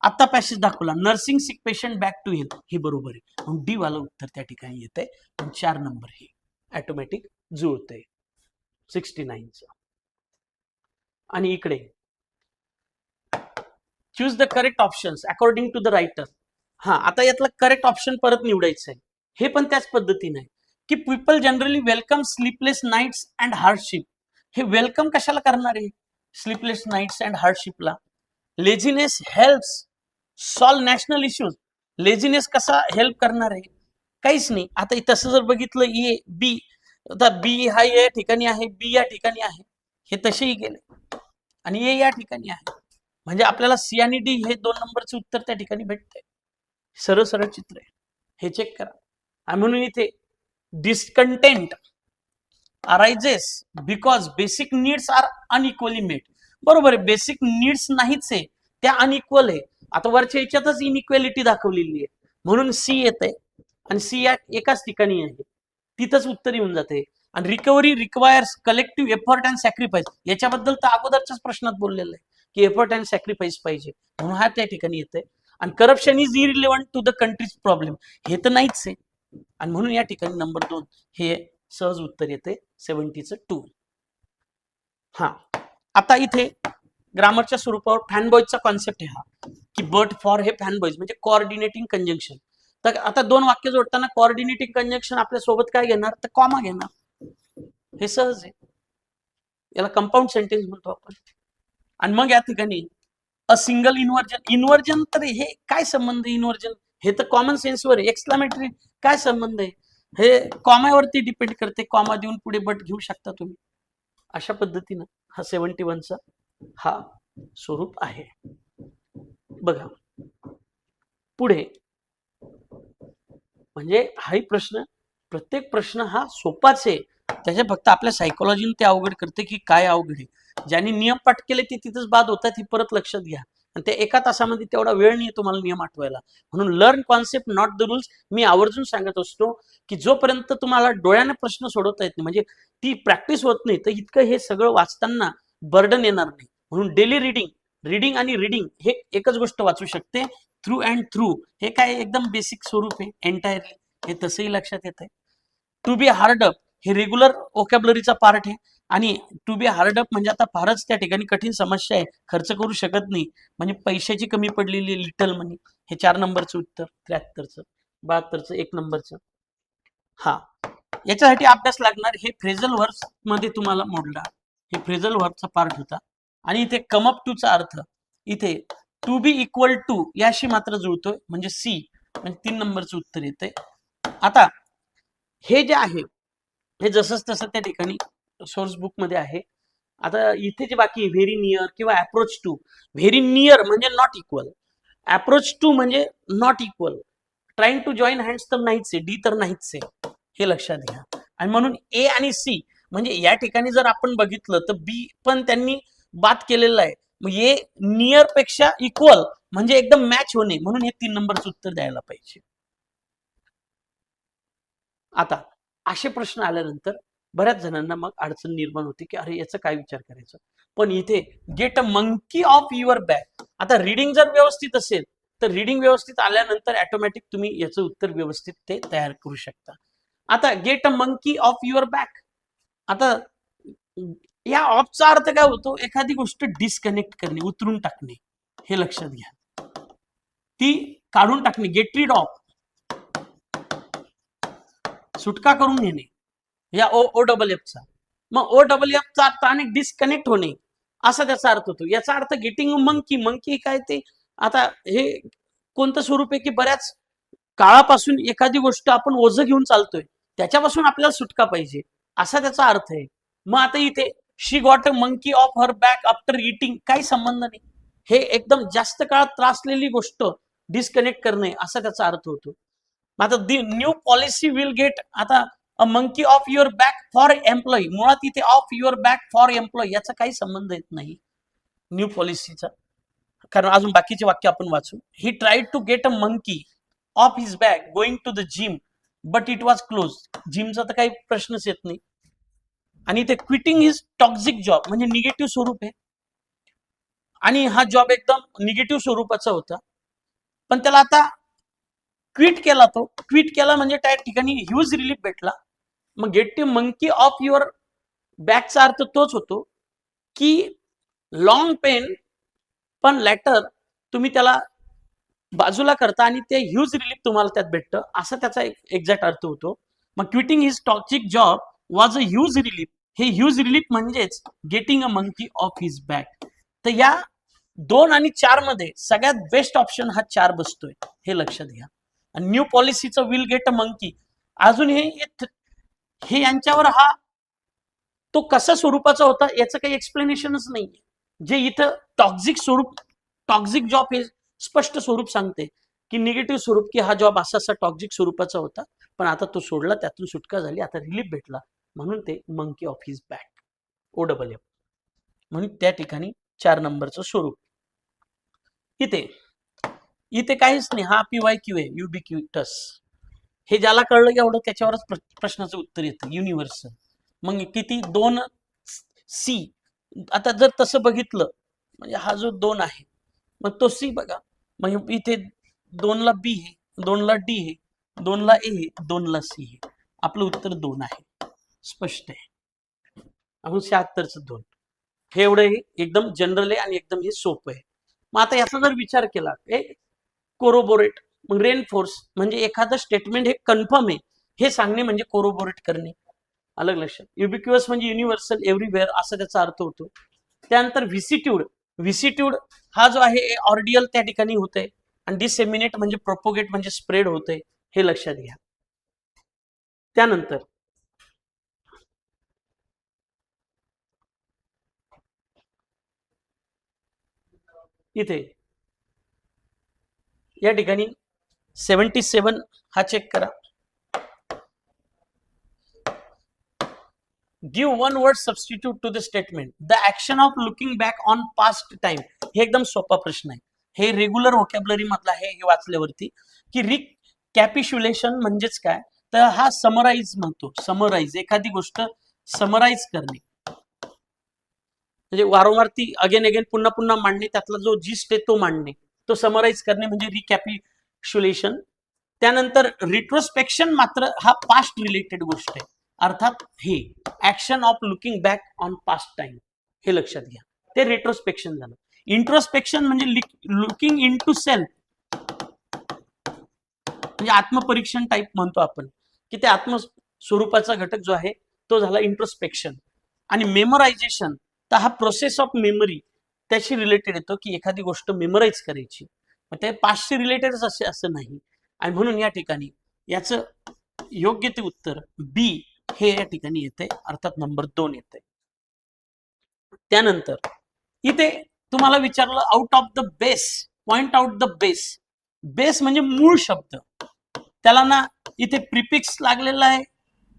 आता पॅसेज दाखवला, nursing sick patient back to health, हे बरोबर आहे. म्हणून डी वाला उत्तर त्या ठिकाणी येतंय. पण 4 नंबर हे ऑटोमॅटिक जुळतंय 69चं. आणि इकडे choose the correct options according to the writer. हा, आता यातलं करेक्ट ऑप्शन परत निवडायचं आहे. हे पण त्याच पद्धतीने आहे की people generally welcome sleepless nights and hardship. हे वेलकम कशाला करणार आहे, स्लीपलेस नाईट्स अँड हार्डशिपला. Laziness helps solve national issues. Laziness कसा हेल्प करणार आहे, काहीच नाही. आता तसं जर बघितलं, ए बी, आता बी हा या ठिकाणी आहे, बी या ठिकाणी आहे, हे तसेही गेले, आणि ए या ठिकाणी आहे. म्हणजे आपल्याला सी आणि डी हे 2 नंबरचे उत्तर त्या ठिकाणी भेटतंय. सरळ सरळ चित्र आहे, हे चेक करा. आणि म्हणून इथे discontent arises because basic needs are unequally met. बरोबर आहे, बेसिक नीड्स नाहीच आहे, त्या अनइक्वल आहे. आता वरच्या याच्यातच इनइक्वेलिटी दाखवलेली आहे, म्हणून सी येत आहे, आणि सी या एकाच ठिकाणी आहे, तिथंच उत्तर येऊन जाते. आणि recovery requires collective effort and sacrifice, याच्याबद्दल तर अगोदरच्याच प्रश्नात बोललेलं आहे की एफर्ट अँड सॅक्रिफाईस पाहिजे, म्हणून हा त्या ठिकाणी येतंय. आणि corruption is irrelevant to the country's problem, हे तर नाहीच आहे, आणि म्हणून या ठिकाणी नंबर 2 हे सहज उत्तर येते 70चं 2. हा, आता इथे ग्रामरच्या स्वरूपावर फॅनबॉयचा कॉन्सेप्ट आहे हा, की बट फॉर हे फॅनबॉयज म्हणजे कोऑर्डिनेटिंग कंजंक्शन. तर आता 2 वाक्य जोडताना कोऑर्डिनेटिंग कंजंक्शन आपल्या सोबत काय घेणार, तर कॉमा घेणार, हे सहज आहे. याला कंपाऊंड सेंटेन्स म्हणतो आपण. आणि मग या ठिकाणी अ सिंगल इन्व्हर्जन. इन्व्हर्जन तर हे काय संबंध, इन्व्हर्जन हे तर कॉमन सेन्सवर आहे. एक्सक्लामेटरी काय संबंध आहे, हे कॉमावरती डिपेंड करते. कॉमा देऊन पुढे बट घेऊ शकता तुम्ही. अशा पद्धतीनं हा 71चा हा स्वरूप आहे. बघा पुढे, म्हणजे हाही प्रश्न, प्रत्येक प्रश्न हा सोपाच आहे, त्याच्या फक्त आपल्या सायकोलॉजीने ते अवघड करते की काय अवघड आहे. ज्यांनी नियम पाठ केले ते तिथंच बाद होतात, ही परत लक्षात घ्या. आणि ते एका तासामध्ये तेवढा वेळ नाही तुम्हाला नियम आठवायला. म्हणून learn concept not the rules. मी आवर्जून सांगत असतो की जोपर्यंत तुम्हाला डोळ्याने प्रश्न सोडवता येत नाही, म्हणजे ती प्रॅक्टिस होत नाही, तर इतकं हे सगळं वाचताना बर्डन येणार नाही. म्हणून डेली रीडिंग आणि रीडिंग हे एकच गोष्ट वाचू शकते, थ्रू अँड थ्रू. हे काय एकदम बेसिक स्वरूप आहे एंटायरली, हे तसंही लक्षात येत आहे. टू बी हार्ड अप हे रेग्युलर ओकॅब्युलरीचा पार्ट आहे, आणि टू बी हार्ड अप म्हणजे आता फारच त्या ठिकाणी कठीण समस्या आहे, खर्च करू शकत नाही, म्हणजे पैशाची कमी पडलेली लिटल मनी, हे 4 नंबरचं उत्तर. 73चं, 72चं 1 नंबरचं. हा, याच्यासाठी अभ्यास लागणार. हे फ्रेझल वर्ब्स मध्ये तुम्हाला मोडला, हे फ्रेझल वर्बचा पार्ट होता. आणि इथे कम अप टू चा अर्थ इथे टू बी इक्वल टू याशी मात्र जुळतोय, म्हणजे सी, म्हणजे 3 नंबरचं उत्तर येते. आता हे जे आहे हे जसंच तसं त्या ठिकाणी सोर्स बुक मध्ये आहे. आता इथे जे बाकी व्हेरी नियर किंवा अप्रोच टू, व्हेरी नियर म्हणजे नॉट इक्वल, अप्रोच टू म्हणजे not equal, trying to join hands तर नाहीच आहे, डी तर नाहीच आहे, हे लक्षात घ्या. आणि म्हणून ए आणि सी, म्हणजे या ठिकाणी जर आपण बघितलं तर बी पण त्यांनी बात केलेलं आहे. मग ए नियर पेक्षा इक्वल म्हणजे एकदम मॅच होणे, म्हणून हे 3 नंबरचं उत्तर द्यायला पाहिजे. आता असे प्रश्न आल्यानंतर बऱ्याच जणांना मग अडचण निर्माण होते की अरे याचा काय विचार करायचा. पण इथे gate a monkey of your back. आता रिडिंग जर व्यवस्थित असेल तर रिडिंग व्यवस्थित आल्यानंतर ऑटोमॅटिक तुम्ही याचं उत्तर व्यवस्थित ते तयार करू शकता. आता gate a monkey of your back, आता या ऑफचा अर्थ काय होतो? एखादी गोष्ट डिस्कनेक्ट करणे, उतरून टाकणे, हे लक्षात घ्या. ती काढून टाकणे, गेट रीड ऑफ, सुटका करून घेणे या ओ डबल एफचा. मग ओ डबल एफचा अर्थ आणि डिस्कनेक्ट होणे असा त्याचा अर्थ होतो. याचा अर्थ गेटिंग मंकी, मंकी काय ते आता हे कोणतं स्वरूप आहे की बऱ्याच काळापासून एखादी गोष्ट आपण ओझं घेऊन चालतोय, त्याच्यापासून आपल्याला सुटका पाहिजे, असा त्याचा अर्थ आहे. मग आता इथे she got a monkey of her back after eating, काही संबंध नाही. हे एकदम जास्त काळ त्रासलेली गोष्ट डिस्कनेक्ट करणे असा त्याचा अर्थ होतो. आता the new policy will get, आता a monkey of your back for employee, मुळात इथे of your back for employee याचा काही संबंध येत नाही न्यू पॉलिसीचा, कारण अजून बाकीचे वाक्य आपण वाचू. He tried to get a monkey of his back going to the gym but it was close. जिमचा तर काही प्रश्नच येत नाही. आणि ते क्विटिंग हिज टॉक्सिक जॉब म्हणजे निगेटिव्ह स्वरूप आहे, आणि हा जॉब एकदम निगेटिव्ह स्वरूपाचा होता, पण त्याला आता क्विट केला. तो क्विट केला म्हणजे त्या ठिकाणी ह्यूज रिलीफ भेटला. मग get to monkey of your बॅकचा अर्थ तोच होतो की लॉंग पेन पण लेटर तुम्ही त्याला बाजूला करता आणि ते ह्यूज रिलीफ तुम्हाला त्यात भेटतं, असा त्याचा एक्झॅक्ट अर्थ होतो. मग quitting his toxic job was a huge relief, हे ह्यूज रिलीफ म्हणजेच getting a monkey of his back. तर या 2 आणि 4 मध्ये सगळ्यात बेस्ट ऑप्शन हा 4 बसतोय, हे लक्षात घ्या. आणि न्यू पॉलिसीचं विल गेट अ मंकी अजून हे यांच्यावर हा तो कसा स्वरूपाचा होता याचं काही एक्सप्लेनेशनच नाही. जे इथं टॉक्झिक स्वरूप, टॉक्झिक जॉब हे स्पष्ट स्वरूप सांगते की निगेटिव्ह स्वरूप, की हा जॉब असा असा टॉक्झिक स्वरूपाचा होता, पण आता तो सोडला, त्यातून सुटका झाली, आता रिलीफ भेटला, म्हणून ते monkey of his back, O double F. म्हणून त्या ठिकाणी 4 नंबरचं स्वरूप. इथे इथे काहीच नाही, हा PYQ आहे, युबिक्युटस. हे ज्याला कळलं एवढं त्याच्यावरच प्रश्नाचं उत्तर येतं, युनिव्हर्सल. मग किती 2C. आता जर तसं बघितलं म्हणजे हा जो 2 आहे मग तो C बघा, मग इथे 2 ला B आहे, 2 ला D आहे, 2 ला A आहे, 2 ला C आहे. आपलं उत्तर 2 आहे, स्पष्ट आहे. आपण 76चं 2. हे एवढं एकदम जनरल आहे आणि एकदम हे सोपं आहे. मग आता याचा जर विचार केला, कोरोबोरेट, मग रेनफोर्स म्हणजे एखादं स्टेटमेंट हे कन्फर्म आहे हे सांगणे म्हणजे कोरोबोरेट करणे, अलग लक्षात. युबिक्युअस म्हणजे युनिव्हर्सल, एव्हरीवेअर असा त्याचा अर्थ होतो. त्यानंतर व्हिसिट्यूड, व्हिसिट्यूड हा जो आहे ऑर्डियल त्या ठिकाणी होतंय, आणि डिसेमिनेट म्हणजे प्रोपोगेट म्हणजे स्प्रेड होतंय, हे लक्षात घ्या. त्यानंतर इथे या ठिकाणी 77 हा चेक करा. Give one word substitute to the statement the action of looking back on past time. हे एकदम सोपा प्रश्न आहे, हे रेग्युलर व्होकॅब्युलरी मधला आहे. हे वाचल्यावरती की रिकॅपिच्युलेशन म्हणजेच काय, तर हा समराईज म्हणतो. समराईज, एखादी गोष्ट समराईज करणे म्हणजे वारंवार ती अगेन अगेन पुन्हा पुन्हा मांडणे, त्यातला जो जिस्ट आहे तो मांडणे, तो समराईज करणे म्हणजे रिकॅपिच्युलेशन. त्यानंतर रिट्रोस्पेक्शन मात्र हा पास्ट रिलेटेड गोष्ट आहे, अर्थात हे action of looking back on past time, हे लक्षात घ्या. ते रिट्रोस्पेक्शन झालं. इंट्रोस्पेक्शन म्हणजे लुकिंग इन टू सेल्फ, म्हणजे आत्मपरीक्षण टाईप म्हणतो आपण, की ते आत्मस्वरूपाचा घटक जो आहे तो झाला इंट्रोस्पेक्शन. आणि मेमोरायझेशन, तर हा प्रोसेस ऑफ मेमरी त्याशी रिलेटेड येतो, की एखादी गोष्ट मेमोराईज करायची, मग ते पास्टशी रिलेटेडच असे असं नाही. आणि म्हणून या ठिकाणी याचं योग्य ते उत्तर B हे या ठिकाणी येते, अर्थात नंबर 2 येते. त्यानंतर इथे तुम्हाला विचारलं out of the base, point out the base. Base म्हणजे मूळ शब्द, त्याला ना इथे प्रिफिक्स लागलेला आहे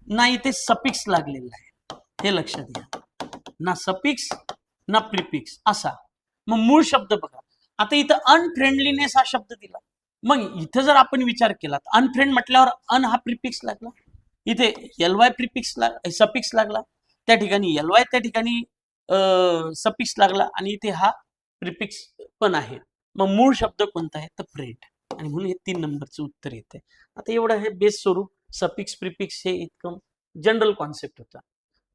ना इथे सफिक्स लागलेला आहे, हे लक्षात घ्या. ना सफिक्स ना प्रिफिक्स असा. मग मूळ शब्द बघा, आता इथं अनफ्रेंडलीनेस हा शब्द दिला, मग इथं जर आपण विचार केला अनफ्रेंड म्हटल्यावर अन हा प्रिफिक्स लागला, इथे LY प्रिफिक्स सफिक्स लागला, त्या ठिकाणी LY त्या ठिकाणी सफिक्स लागला आणि इथे हा प्रिफिक्स पण आहे. मग मूळ शब्द कोणता आहे तर फ्रेंड, आणि म्हणून हे 3 नंबरचं उत्तर येते. आता एवढं हे बेस स्वरूप सफिक्स प्रिफिक्स हे इतकं जनरल कॉन्सेप्ट होता.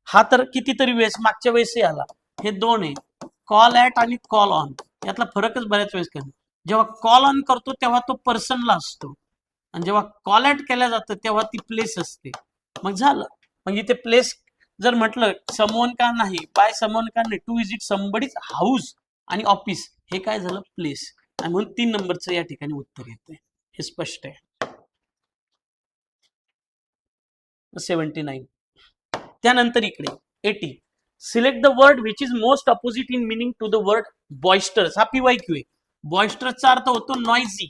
हा तर कितीतरी वेळेस मागच्या वेळेसही आला. हे 2 आहे, कॉल ॲट आणि कॉल ऑन, यातला फरकच बऱ्याच वेळेस करतो. जेव्हा कॉल ऑन करतो तेव्हा तो पर्सनला असतो, आणि जेव्हा कॉल ॲट केल्या जातं तेव्हा ती प्लेस असते. मग झालं. मग इथे प्लेस जर म्हटलं समवन का नाही, बाय समवन का नाही, टू विजिट समबडीज हाऊस आणि ऑफिस, हे काय झालं प्लेस, आणि म्हणून 3 नंबरचं या ठिकाणी उत्तर येते. हे स्पष्ट आहे. 79. त्यानंतर इकडे 80. Select the word which is most opposite in meaning to the word boisterous. हा PYQ आहे. बॉयस्टर्सचा अर्थ होतो नॉइझी,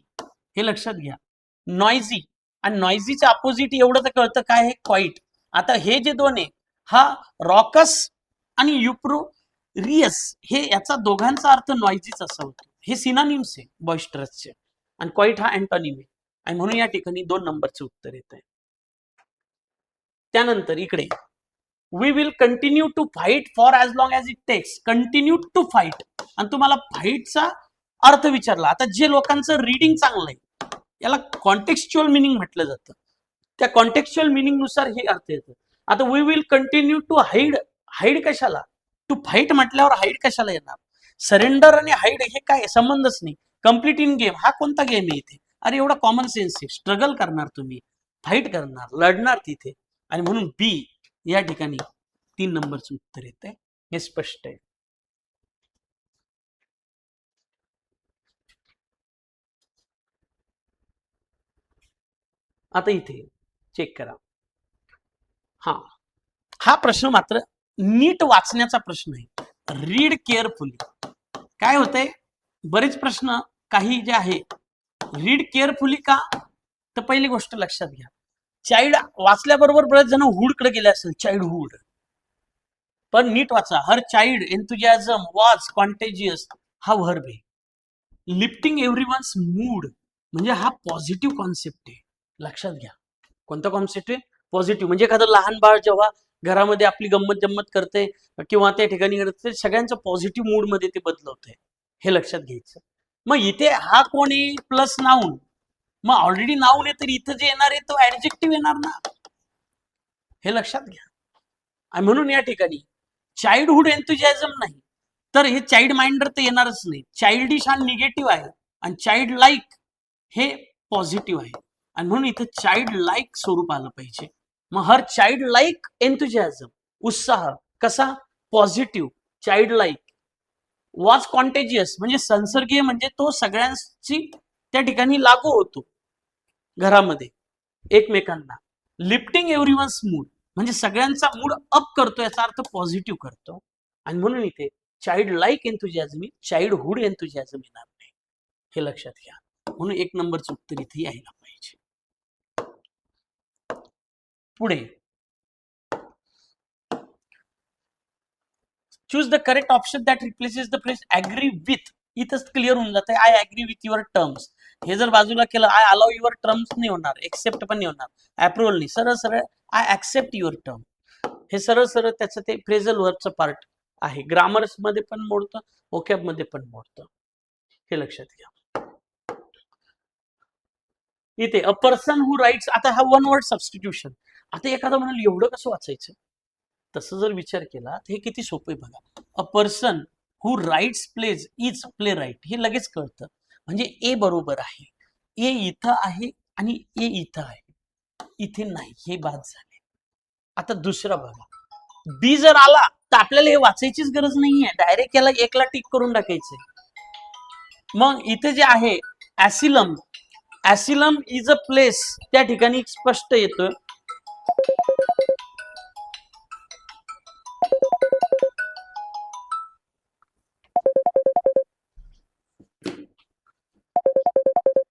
हे लक्षात घ्या. नॉइझी आणि नॉइझीच्या अपोजिट एवढं तर कळतं काय आहे क्वाईट. आता हे जे 2 आहे, हा रॉकस आणि युप्रोरियस, हे याचा दोघांचा अर्थ नॉइझीच असा होतो. हे सिनोनिम्स आहे बॉयस्टर्सचे, आणि क्वाईट हा अँटोनिम आहे, आणि म्हणून या ठिकाणी 2 नंबरचं उत्तर येत आहे. त्यानंतर इकडे we will continue to fight for as long as it takes. Continue to fight, आणि तुम्हाला फाईटचा अर्थ विचारला. आता जे लोकांचं रीडिंग चांगलं आहे याला कॉन्टेक्स्च्युअल मिनिंग म्हटलं जातं. त्या कॉन्टेक्स्च्युअल मिनिंग नुसार हे अर्थ येतं. आता we will continue to hide, hide कशाला, टू फाईट म्हटल्यावर हाईड कशाला येणार. सरेंडर आणि हाईड हे काय संबंधच नाही. कम्प्लीट इन गेम हा कोणता गेम आहे इथे, अरे एवढा कॉमन सेन्स आहे. स्ट्रगल करणार तुम्ही, फाईट करणार, लढणार तिथे, आणि म्हणून बी या ठिकाणी 3 नंबरचं उत्तर येते. हे स्पष्ट आहे. आता इथे चेक करा. हा प्रश्न मात्र नीट वाचण्याचा प्रश्न आहे. Read carefully. काय होतंय, बरेच प्रश्न काही जे आहे रीड केअरफुली का, तर पहिली गोष्ट लक्षात घ्या, चाइल्ड वाचल्याबरोबर बरेच जण हुडकडे गेले असेल, चाइल्डहुड, पण नीट वाचा. हर चाइल्ड एन्थुजियाझम वॉज कॉन्टेजियस, हा व्हर्ब आहे. लिफ्टिंग एव्हरीवन्स मूड म्हणजे हा पॉझिटिव्ह कॉन्सेप्ट आहे, लक्षात घ्या. कोणता कॉन्सेप्ट आहे, पॉझिटिव्ह. म्हणजे एखादं लहान बाळ जेव्हा घरामध्ये आपली गंमत जम्मत करते किंवा त्या ठिकाणी करते, सगळ्यांचं पॉझिटिव्ह मूड मध्ये ते बदलवते, हे लक्षात घ्यायचं. मग इथे हा कोण आहे प्लस नाऊन, मग ऑलरेडी नाऊन आहे तर इथं जे येणार आहे तो ऍडजेक्टिव्ह येणार ना, हे लक्षात घ्या. आणि म्हणून या ठिकाणी चाइल्डहुड एन्थुजियाझम नाही तर हे चाइल्ड माइंडर तर येणारच नाही. चाइल्डिश हा निगेटिव्ह आहे आणि चाइल्ड लाईक हे पॉझिटिव्ह आहे, आणि म्हणून इथं चाइल्ड लाईक स्वरूप आलं पाहिजे. मग हर चाइल्ड लाईक एन्थुजियाझम, उत्साह कसा positive, child like. Was contagious म्हणजे संसर्गीय, म्हणजे तो सगळ्यांची त्या ठिकाणी लागू होतो घरामध्ये एकमेकांना. लिफ्टिंग एव्हरीवन्स मूड म्हणजे सगळ्यांचा मूड अप करतो, याचा अर्थ पॉझिटिव्ह करतो, आणि म्हणून इथे चाइल्ड लाईक एन्थुजियाझम, चाइल्डहुड एन्थुजियाझम येणार नाही, हे लक्षात घ्या. म्हणून 1 नंबरचं उत्तर इथे यायला पाहिजे. पुढे choose the correct option that replaces the phrase agree with. इथंच क्लिअर होऊन जाते. I agree with your terms, हे जर बाजूला केलं आय अलाउ युअर टर्म्स नाही होणार, एक्सेप्ट पण नाही होणार, अप्रुव्हल नाही, सरळ सरळ आय ऍक्सेप्ट युअर टर्म. हे सरळ सरळ त्याचं ते फ्रेझल वर्बचं पार्ट आहे. ग्रामर्स मध्ये पण मोडतं, वोकॅब मध्ये पण मोडतं, हे लक्षात घ्या. इथे अ पर्सन हु राईट्स, आता हा 1 वर्ड सबस्टिट्यूशन. आता एखादा म्हणाल एवढं कसं वाचायचं, तसं जर विचार केला तर हे किती सोपं आहे बघा. A person who writes plays is playwright, हे लगेच कळतं. म्हणजे ए बरोबर आहे, ए इथं आहे आणि ए इथं आहे, इथे नाही, हे बाद झाले. आता दुसरा बघा, बी जर आला तर आपल्याला हे वाचायचीच गरज नाहीये, डायरेक्ट याला 1 ला टिक करून टाकायचंय. मग इथे जे आहे ऍसिलम, ऍसिलम इज अ प्लेस, त्या ठिकाणी स्पष्ट येतं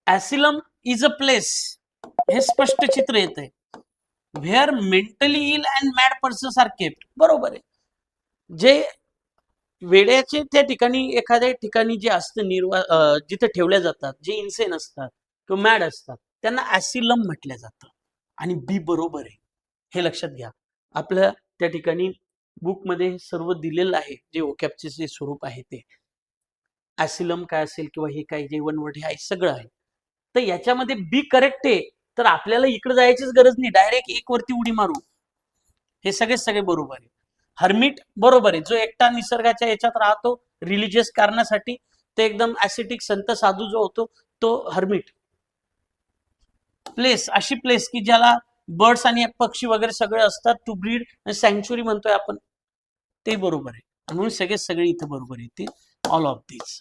ऍसिलम इज अ प्लेस, हे स्पष्ट चित्र येतंय. Where mentally ill and mad persons are kept, बरोबर आहे. जे वेड्याचे त्या ठिकाणी एखाद्या ठिकाणी जे असतं जिथे ठेवल्या जातात, जे इन्सेन असतात किंवा मॅड असतात, त्यांना ऍसिलम म्हटलं जातं, आणि बी बरोबर आहे, हे लक्षात घ्या. आपल्या त्या ठिकाणी बुकमध्ये हे सर्व दिलेलं आहे, जे ओकॅबचे जे स्वरूप आहे ते. ॲसिलम काय असेल किंवा हे काय जे वन वर्ड हे आहे सगळं आहे. तर याच्यामध्ये बी करेक्ट आहे, तर आपल्याला इकडे जायचीच गरज नाही, डायरेक्ट एक वरती उडी मारू. हे सगळे बरोबर आहे. हर्मिट बरोबर आहे, जो एकटा निसर्गाच्या याच्यात राहतो रिलिजियस कारणासाठी, ते एकदम ऍसिटिक संत साधू जो होतो तो हर्मिट. प्लेस अशी प्लेस की ज्याला बर्ड्स आणि पक्षी वगैरे सगळे असतात, टू ब्रीड सँक्च्युरी म्हणतोय आपण, ते बरोबर आहे. म्हणून सगळे इथं बरोबर येतील, ऑल ऑफ दिस.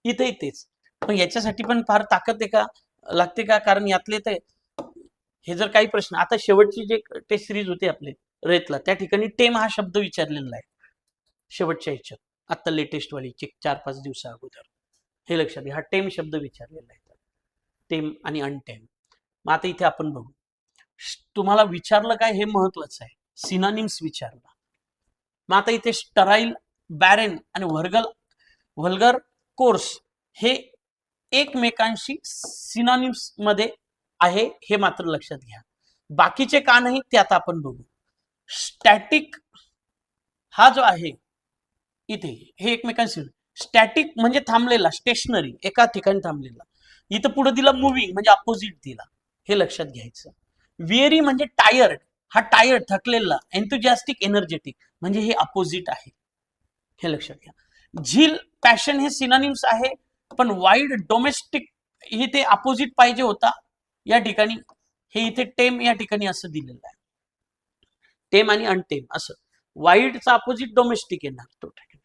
इथे तेच. पण याच्यासाठी पण फार ताकद आहे का लागते का, कारण यातले ते हे जर काही प्रश्न, आता शेवटची जे टेस्ट सिरीज होती आपले रेतला, त्या ठिकाणी टेम हा शब्द विचारलेला आहे शेवटच्या ह्याच्यात, आता लेटेस्ट वाली 4-5 दिवसा अगोदर. हे लक्षात घ्या, हा टेम शब्द विचारलेला आहे, टेम आणि अनटेम. मग आता इथे आपण बघू, तुम्हाला विचारलं काय हे महत्वाचं आहे, सिनोनिम्स विचारला. मग आता इथे स्टराईल, बॅरेन आणि व्हल्गर कोर्स हे एकमेकांशी सिनोनिम्स मध्ये आहे, हे मात्र लक्षात घ्या. बाकीचे का नाही ते आता आपण बघू. स्टॅटिक हा जो आहे इथे, हे एकमेकांशी, स्टॅटिक म्हणजे थांबलेला, स्टेशनरी, एका ठिकाणी थांबलेला. इथं पुढे दिला मुव्हिंग म्हणजे अपोजिट दिला, हे लक्षात घ्यायचं. विअरी म्हणजे टायर्ड, हा टायर्ड थकलेला, एन्थुजियास्टिक एनर्जेटिक म्हणजे हे अपोजिट आहे, हे लक्षात घ्या. झील, पॅशन हे सिनोनिम्स आहे, पण वाईड, डोमेस्टिक हे ते अपोजिट पाहिजे होता या ठिकाणी, हे इथे टेम या ठिकाणी असं दिलेलं आहे, टेम आणि अनटेम असं. वाईडचा अपोजिट डोमेस्टिक येणार तो ठिकाणी.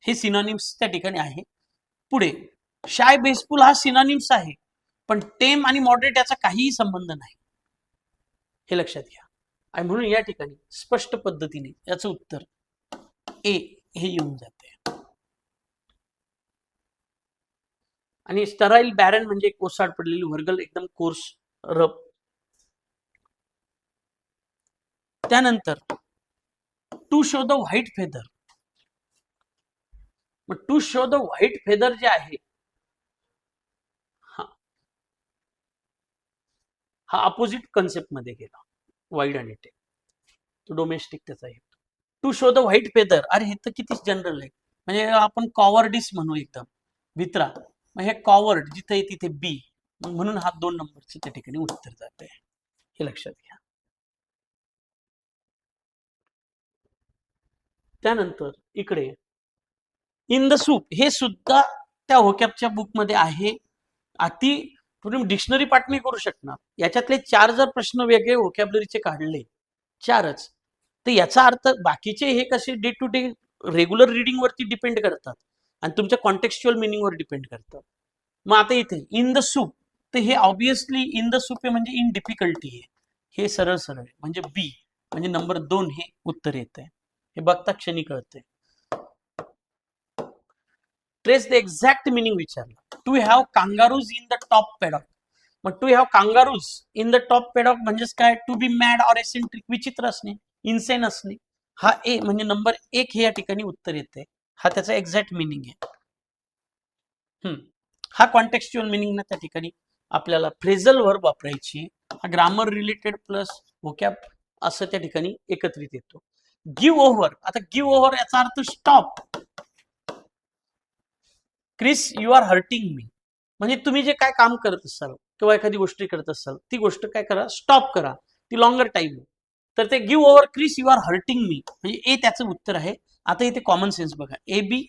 हे सिनोनिम्स त्या ठिकाणी आहे. पुढे शाय, बेसफुल हा सिनोनिम्स आहे, पण टेम आणि मॉडरेट याचा काहीही संबंध नाही, हे लक्षात घ्या. आणि म्हणून या ठिकाणी स्पष्ट पद्धतीने याचं उत्तर ए हे येऊन जाते. आणि स्टराईल, बॅरन म्हणजे कोसाड पडलेली, व्हर्गल एकदम कोर्स, रफ. त्यानंतर to show the white feather. मग to show the white feather जे आहे, हा अपोजिट कन्सेप्ट मध्ये गेला, वाईड आणि टेम, तो डोमेस्टिक त्याचा आहे. To show the white feather, अरे हे तर किती जनरल आहे, म्हणजे आपण कॉवर्डिस म्हणू एकदम भित्रा. मग हे कॉवर्ड जिथे आहे तिथे बी, म्हणून हा 2 नंबरचं त्या ठिकाणी उत्तर जात आहे, हे लक्षात घ्या. त्यानंतर इकडे इन द सूप, हे सुद्धा त्या होकॅबच्या बुकमध्ये आहे. अति तुम्ही डिक्शनरी पाठ नाही करू शकणार, याच्यातले 4 जर प्रश्न वेगळे व्होकॅब्युलरीचे काढले, 4च, तर याचा अर्थ बाकीचे हे कसे day to day regular reading वरती डिपेंड करतात आणि तुमच्या कॉन्टेक्स्च्युअल मिनिंगवर डिपेंड करतात. मग आता इथे इन द सूप, तर हे ऑब्विसली इन द सूप आहे म्हणजे इन डिफिकल्टी आहे, हे सरळ सरळ आहे, म्हणजे बी म्हणजे नंबर 2 हे उत्तर येत आहे, हे बघता क्षणी कळतंय. ट्रेस द एक्झॅक्ट मिनिंग विचारला. To have kangaroos in the top paddock. मग to have kangaroos in the top paddock म्हणजेच काय, to be mad or eccentric, विचित्र असणे, इन्सेन असणे, हा ए म्हणजे नंबर 1 हे या ठिकाणी उत्तर येते, हा त्याचा एक्झॅक्ट मिनिंग आहे. हा कॉन्टेक्स्च्युअल मिनिंग ना त्या ठिकाणी आपल्याला फ्रेझल वर्ब वापरायची, हा ग्रामर रिलेटेड प्लस व्होकॅब असं त्या ठिकाणी एकत्रित येतो. गिव्ह ओव्हर, आता गिव्ह ओव्हर याचा अर्थ stop. Chris you are hurting me, म्हणजे तुम्ही जे काय काम करत असाल किंवा एखादी गोष्ट करत असाल, ती गोष्ट काय करा, स्टॉप करा, ती लॉंगर टाइम. तर ते give over Chris you are hurting me म्हणजे ए त्याचं उत्तर आहे. आता इथे कॉमन सेन्स बघा, ए बी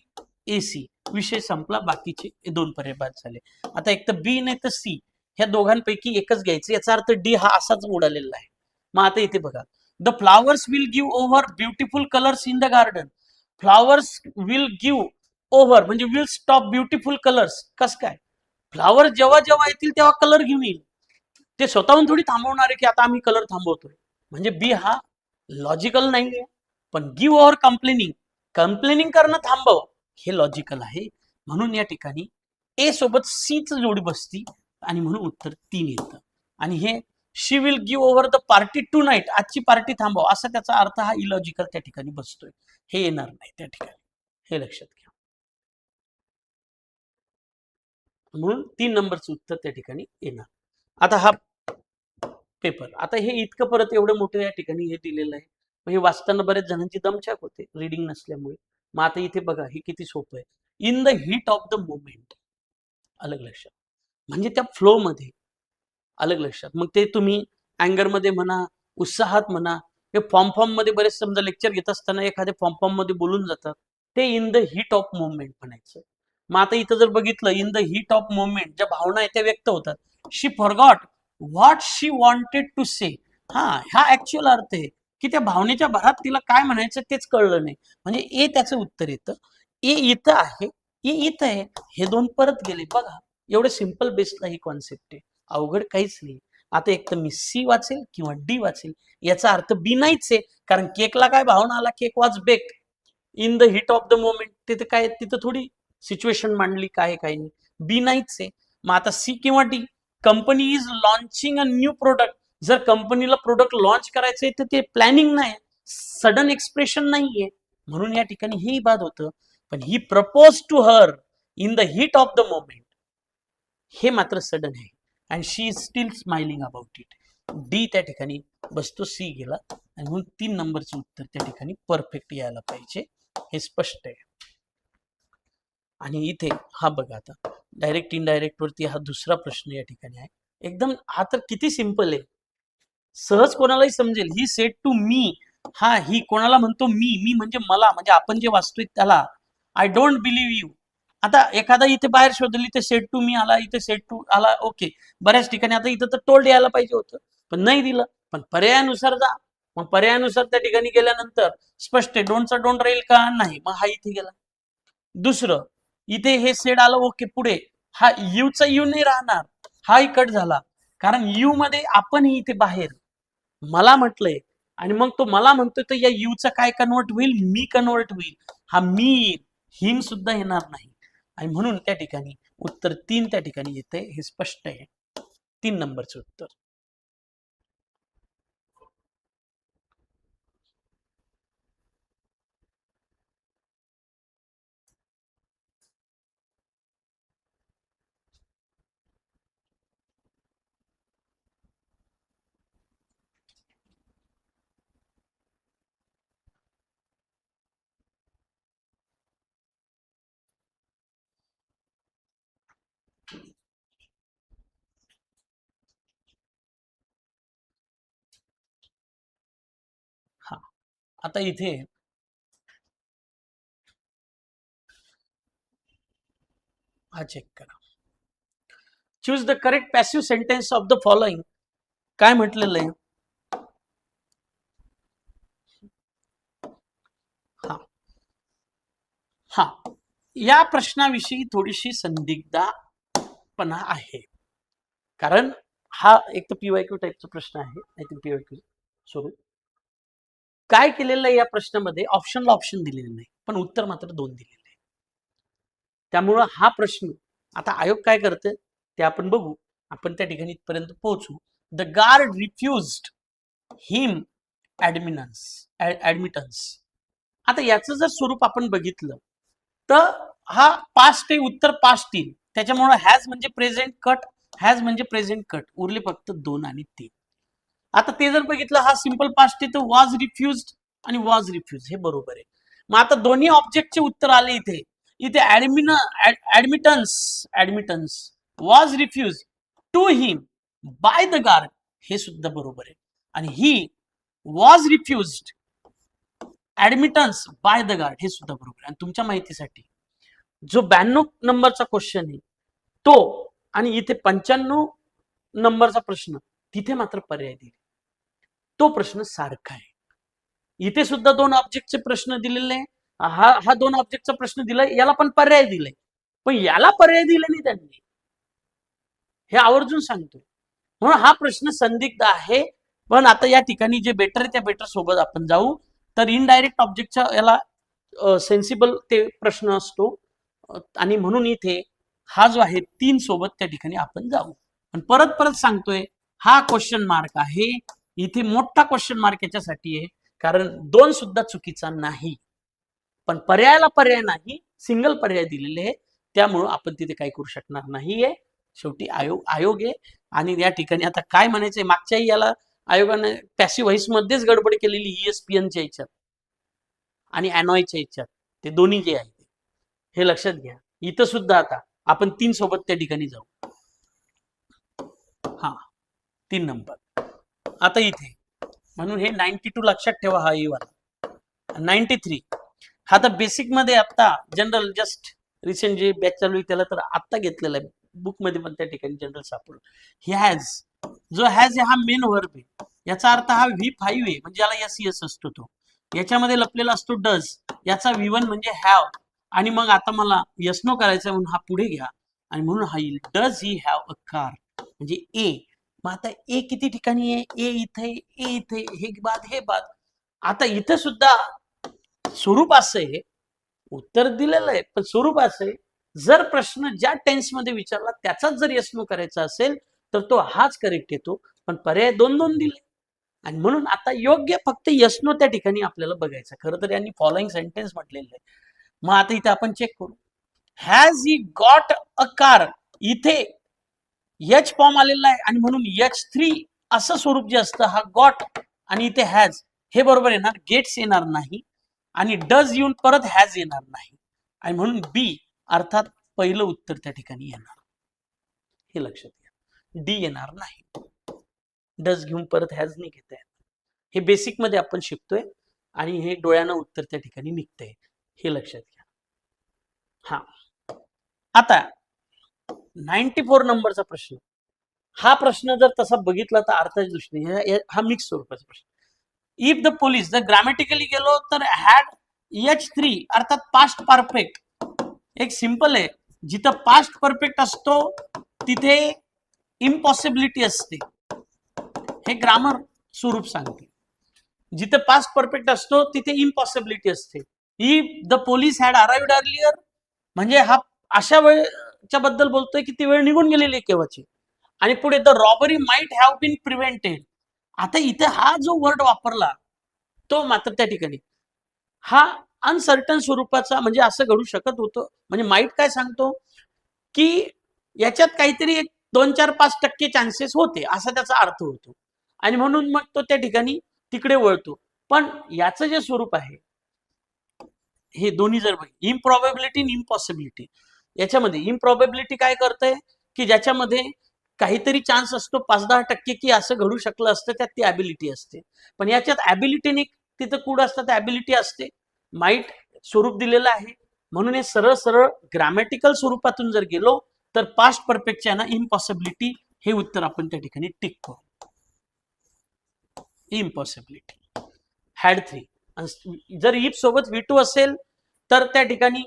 ए सी, विषय संपला, बाकीचे 2 पर्याय बाद झाले. आता एक तर बी नाही तर सी, ह्या दोघांपैकी एकच घ्यायचं, याचा अर्थ डी हा असाच उडालेला आहे. मग आता इथे बघा, the flowers will give over beautiful colours in the garden. Flowers will give over म्हणजे विल स्टॉप ब्युटिफुल कलर्स. कस काय, फ्लावर जेव्हा जेव्हा येतील तेव्हा कलर घेऊन येईल, ते स्वतःहून थोडी थांबवणार आहे की आता आम्ही कलर थांबवतोय. म्हणजे बी हा लॉजिकल नाहीये, पण गिव्ह ओव्हर कंप्लेनिंग करणं थांबव हे लॉजिकल आहे. म्हणून या ठिकाणी ए सोबत सीच जोडी बसती आणि म्हणून उत्तर 3 येतं. आणि हे she will give over the party tonight, आजची पार्टी थांबव, असा त्याचा अर्थ हा इलॉजिकल त्या ठिकाणी बसतोय, हे येणार नाही त्या ठिकाणी, हे लक्षात घ्या. म्हणून 3 नंबरचं उत्तर त्या ठिकाणी येणार. आता हा पेपर, आता हे इतकं परत एवढं मोठं या ठिकाणी हे दिलेलं आहे. मग हे वाचताना बऱ्याच जणांची दमछाक होते रीडिंग नसल्यामुळे. मग आता इथे बघा हे किती सोपं आहे. In the heat of the moment, अलग लक्षात, म्हणजे त्या फ्लो मध्ये, अलग लक्षात. मग ते तुम्ही अँगर मध्ये म्हणा, उत्साहात म्हणा, हे फॉर्म मध्ये बरेच समजा लेक्चर घेत असताना एखाद्या फॉर्म मध्ये बोलून जातात, ते in the heat of moment म्हणायचं. मग आता इथं जर बघितलं, in the heat of moment, ज्या भावना आहेत त्या व्यक्त होतात. She forgot what she wanted to say. हा ऍक्च्युअल अर्थ आहे की त्या भावनेच्या भरात तिला काय म्हणायचं तेच कळलं नाही. म्हणजे ए त्याचं उत्तर येतं. ए इथं आहे, ए इथं आहे, हे दोन परत गेले. बघा एवढे सिंपल बेसला ही कॉन्सेप्ट आहे, अवघड काहीच नाही. आता एक तर मी सी वाचेल किंवा डी वाचेल, याचा अर्थ बी नाहीच आहे, कारण केकला काय भावना आला, cake was bake in the heat of the moment. तिथे काय, तिथं थोडी सिच्युएशन मांडली, काय काही नाही, बी नाहीच आहे. मग आता सी किंवा D, company is launching a new product. जर कंपनीला प्रोडक्ट लॉन्च करायचंय तर ते प्लॅनिंग नाही, सडन एक्सप्रेशन नाहीये, म्हणून या ठिकाणी हे बाद होतं. पण he propose to her in the heat of the moment, हे मात्र सडन आहे. And she is still smiling about it. D त्या ठिकाणी बसतो, सी गेला, आणि म्हणून 3 नंबरचं उत्तर त्या ठिकाणी परफेक्ट यायला पाहिजे, हे स्पष्ट आहे. आणि इथे हा बघा, आता डायरेक्ट इनडायरेक्ट वरती हा दुसरा प्रश्न या ठिकाणी आहे. एकदम हा तर किती सिंपल आहे, सहज कोणालाही समजेल. ही सेड टू मी, हा ही कोणाला म्हणतो, मी म्हणजे मला, म्हणजे आपण जे वाचतोय त्याला. I don't believe you. आता एखादा इथे बाहेर शोधली, इथे सेड टू मी आला, इथे सेड टू आला, ओके, बऱ्याच ठिकाणी. आता इथं तर टोल्ड यायला पाहिजे होतं, पण नाही दिलं. पण पर्यायानुसार जा, मग पर्यायानुसार त्या ठिकाणी गेल्यानंतर स्पष्ट आहे, डोंटचा डोंट राहील का, नाही, मग हा इथे गेला. दुसरं, इथे हे सेड आलं, ओके, पुढे हा यूचा यू नाही राहणार, हाही कट झाला, कारण यू मध्ये आपण इथे बाहेर मला म्हटलंय, आणि मग तो मला म्हणतोय, तर या यूचा काय कन्वर्ट होईल, मी कन्वर्ट होईल. हा मी, हिम सुद्धा येणार नाही. आणि म्हणून त्या ठिकाणी उत्तर 3 त्या ठिकाणी येते, हे स्पष्ट आहे. 3 नंबरचं उत्तर. हा, आता इथे हा चेक करा. Choose the correct passive sentence of the following. काय म्हटलेलं आहे, हा हा या प्रश्नाविषयी थोडीशी संदिग्धपणा आहे, कारण हा एक तर पीवायक्यू टाईपचा प्रश्न आहे, आय थिंक पीवायक्यू स्वरूप. काय केलेलं आहे या प्रश्नामध्ये, ऑप्शनला ऑप्शन दिलेलं नाही, पण उत्तर मात्र 2 दिलेलं आहे. त्यामुळं हा प्रश्न, आता आयोग काय करते ते आपण बघू, आपण त्या ठिकाणी इथपर्यंत पोहोचू. The guard refused him admittance. आता याचं जर स्वरूप आपण बघितलं तर हा पास्ट आहे, उत्तर पास्ट येईल. त्याच्यामुळे हॅज म्हणजे प्रेझेंट कट, हॅज म्हणजे प्रेझेंट कट, उरले फक्त 2 आणि 3. आता ते जर बघितलं, हा सिंपल पास्ट आहे, तर वॉज रिफ्युज्ड आणि वॉज रिफ्युज हे बरोबर आहे. मग आता दोन्ही ऑब्जेक्टचे उत्तर आले इथे. इथे admittance was refuse to him by the guard, हे सुद्धा बरोबर आहे. आणि he was refused admittance by the guard, हे सुद्धा बरोबर आहे. आणि तुमच्या माहितीसाठी जो 92 नंबरचा क्वेश्चन आहे तो, आणि इथे 95 नंबरचा प्रश्न, तिथे मात्र पर्याय दिले, तो प्रश्न सारखा आहे. इथे सुद्धा 2 ऑब्जेक्टचे प्रश्न दिलेले आहे, हा 2 ऑब्जेक्टचा प्रश्न दिलाय, याला पण पर्याय दिलाय, पण याला पर्याय दिले नाही त्यांनी, हे आवर्जून सांगतो. म्हणून हा प्रश्न संदिग्ध आहे. पण आता या ठिकाणी जे बेटर आहे त्या बेटर सोबत आपण जाऊ. तर इनडायरेक्ट ऑब्जेक्टच्या याला सेन्सिबल ते प्रश्न असतो, आणि म्हणून इथे हा जो आहे 3 सोबत त्या ठिकाणी आपण जाऊ. पण परत परत सांगतोय, हा क्वेश्चन मार्क आहे इथे, मोठा क्वेश्चन मार्क याच्यासाठी आहे कारण 2 सुद्धा चुकीचा नाही, पण पर्यायाला पर्याय नाही, सिंगल पर्याय दिलेले आहे, त्यामुळं आपण तिथे काही करू शकणार नाहीये. शेवटी आयोग आहे. आणि या ठिकाणी आता काय म्हणायचंय, मागच्याही याला आयोगाने पॅसिव्ह व्हॉइस मध्येच गडबड केलेली ESPNच्या याच्यात आणि अॅनॉयच्या याच्यात, ते दोन्ही जे आहे हे लक्षात घ्या. इथं सुद्धा आता आपण 3 सोबत त्या ठिकाणी जाऊ. हा 3 नंबर. आता इथे म्हणून हे 92 लक्षात ठेवा. हा वाला 93 हा तर बेसिक मध्ये आता जनरल जस्ट रिसेंट जे बॅच चालू आहे त्याला तर आत्ता घेतलेला आहे, बुक मध्ये पण त्या ठिकाणी जनरल सापडलं. ही हॅज, जो हॅज हा मेन वर्ब आहे, याचा अर्थ हा V5 आहे म्हणजे याला SES असतो तो. याच्यामध्ये लपलेला असतो डज, याचा V1 म्हणजे हॅव. आणि मग आता मला यस नो करायचं म्हणून हा पुढे घ्या आणि म्हणून हा येईल does he have a car म्हणजे ए. मग आता ए किती ठिकाणी आहे, ए इथे, ए इथे, हे बाद हे बाद. आता इथे सुद्धा स्वरूप असं आहे, उत्तर दिलेलं आहे पण स्वरूप असं आहे, जर प्रश्न ज्या टेन्स मध्ये विचारला त्याचाच जर यस नो करायचा असेल तर तो हाच करेक्ट येतो, पण पर्याय 2-2 दिले. आणि म्हणून आता योग्य फक्त यस नो त्या ठिकाणी आपल्याला बघायचं. खरं तर यांनी फॉलोइंग सेंटेन्स म्हटलेलं आहे. मग आता इथे आपण चेक करू. Has he got a car, इथे एच फॉर्म आलेला आहे आणि म्हणून H3 असं स्वरूप जे असतं हा गॉट आणि इथे हॅज, हे बरोबर येणार, गेट्स येणार नाही आणि डज येऊन परत हॅज येणार नाही आणि म्हणून बी अर्थात पहिलं उत्तर त्या ठिकाणी येणार. हे लक्षात घ्या, डी येणार नाही. डज घेऊन परत हॅज नाही घेता येणार. हे बेसिक मध्ये आपण शिकतोय आणि हे डोळ्यानं उत्तर त्या ठिकाणी निघतंय, हे लक्षात घ्या. हा आता 94 नंबरचा प्रश्न. हा प्रश्न जर तसा बघितला तर अर्थाच्या दृष्टीने हा मिक्स स्वरूपाचा प्रश्न. इफ द पोलीस, जर ग्रामॅटिकली गेलो तर हॅड H3 अर्थात पास्ट परफेक्ट. एक सिंपल आहे, जिथं पास्ट परफेक्ट असतो तिथे इम्पॉसिबिलिटी असते, हे ग्रामर स्वरूप सांगते. जिथे पास्ट परफेक्ट असतो तिथे इम्पॉसिबिलिटी असते. If the police had arrived earlier म्हणजे हा अशा वेळच्या बद्दल बोलतोय की ती वेळ निघून गेलेली आहे केव्हाची. आणि पुढे the robbery might have been prevented. आता इथे हा जो वर्ड वापरला तो मात्र त्या ठिकाणी हा अनसर्टन स्वरूपाचा, म्हणजे असं घडू शकत होतं. म्हणजे माइट काय सांगतो की याच्यात काहीतरी 2-4-5% चान्सेस होते असा त्याचा अर्थ होतो आणि म्हणून मग तो त्या ठिकाणी तिकडे वळतो. पण याचं जे स्वरूप आहे हे दोन्ही जर इम्प्रॉबेबिलिटी आणि इम्पॉसिबिलिटी, याच्यामध्ये इम्प्रॉबेबिलिटी काय करतंय की ज्याच्यामध्ये काहीतरी चान्स असतो 5-10% की असं घडू शकलं असतं, त्यात ती ॲबिलिटी असते. पण याच्यात ॲबिलिटीने तिथं कुड असतं, त्या ॲबिलिटी असते. माइट स्वरूप दिलेलं आहे म्हणून हे सरळ सरळ ग्रामॅटिकल स्वरूपातून जर गेलो तर पास्ट परफेक्टच्या ना इम्पॉसिबिलिटी हे उत्तर आपण त्या ठिकाणी टिक करू. Impossibility had 3. जर इफ सोबत V2 असेल तर त्या ठिकाणी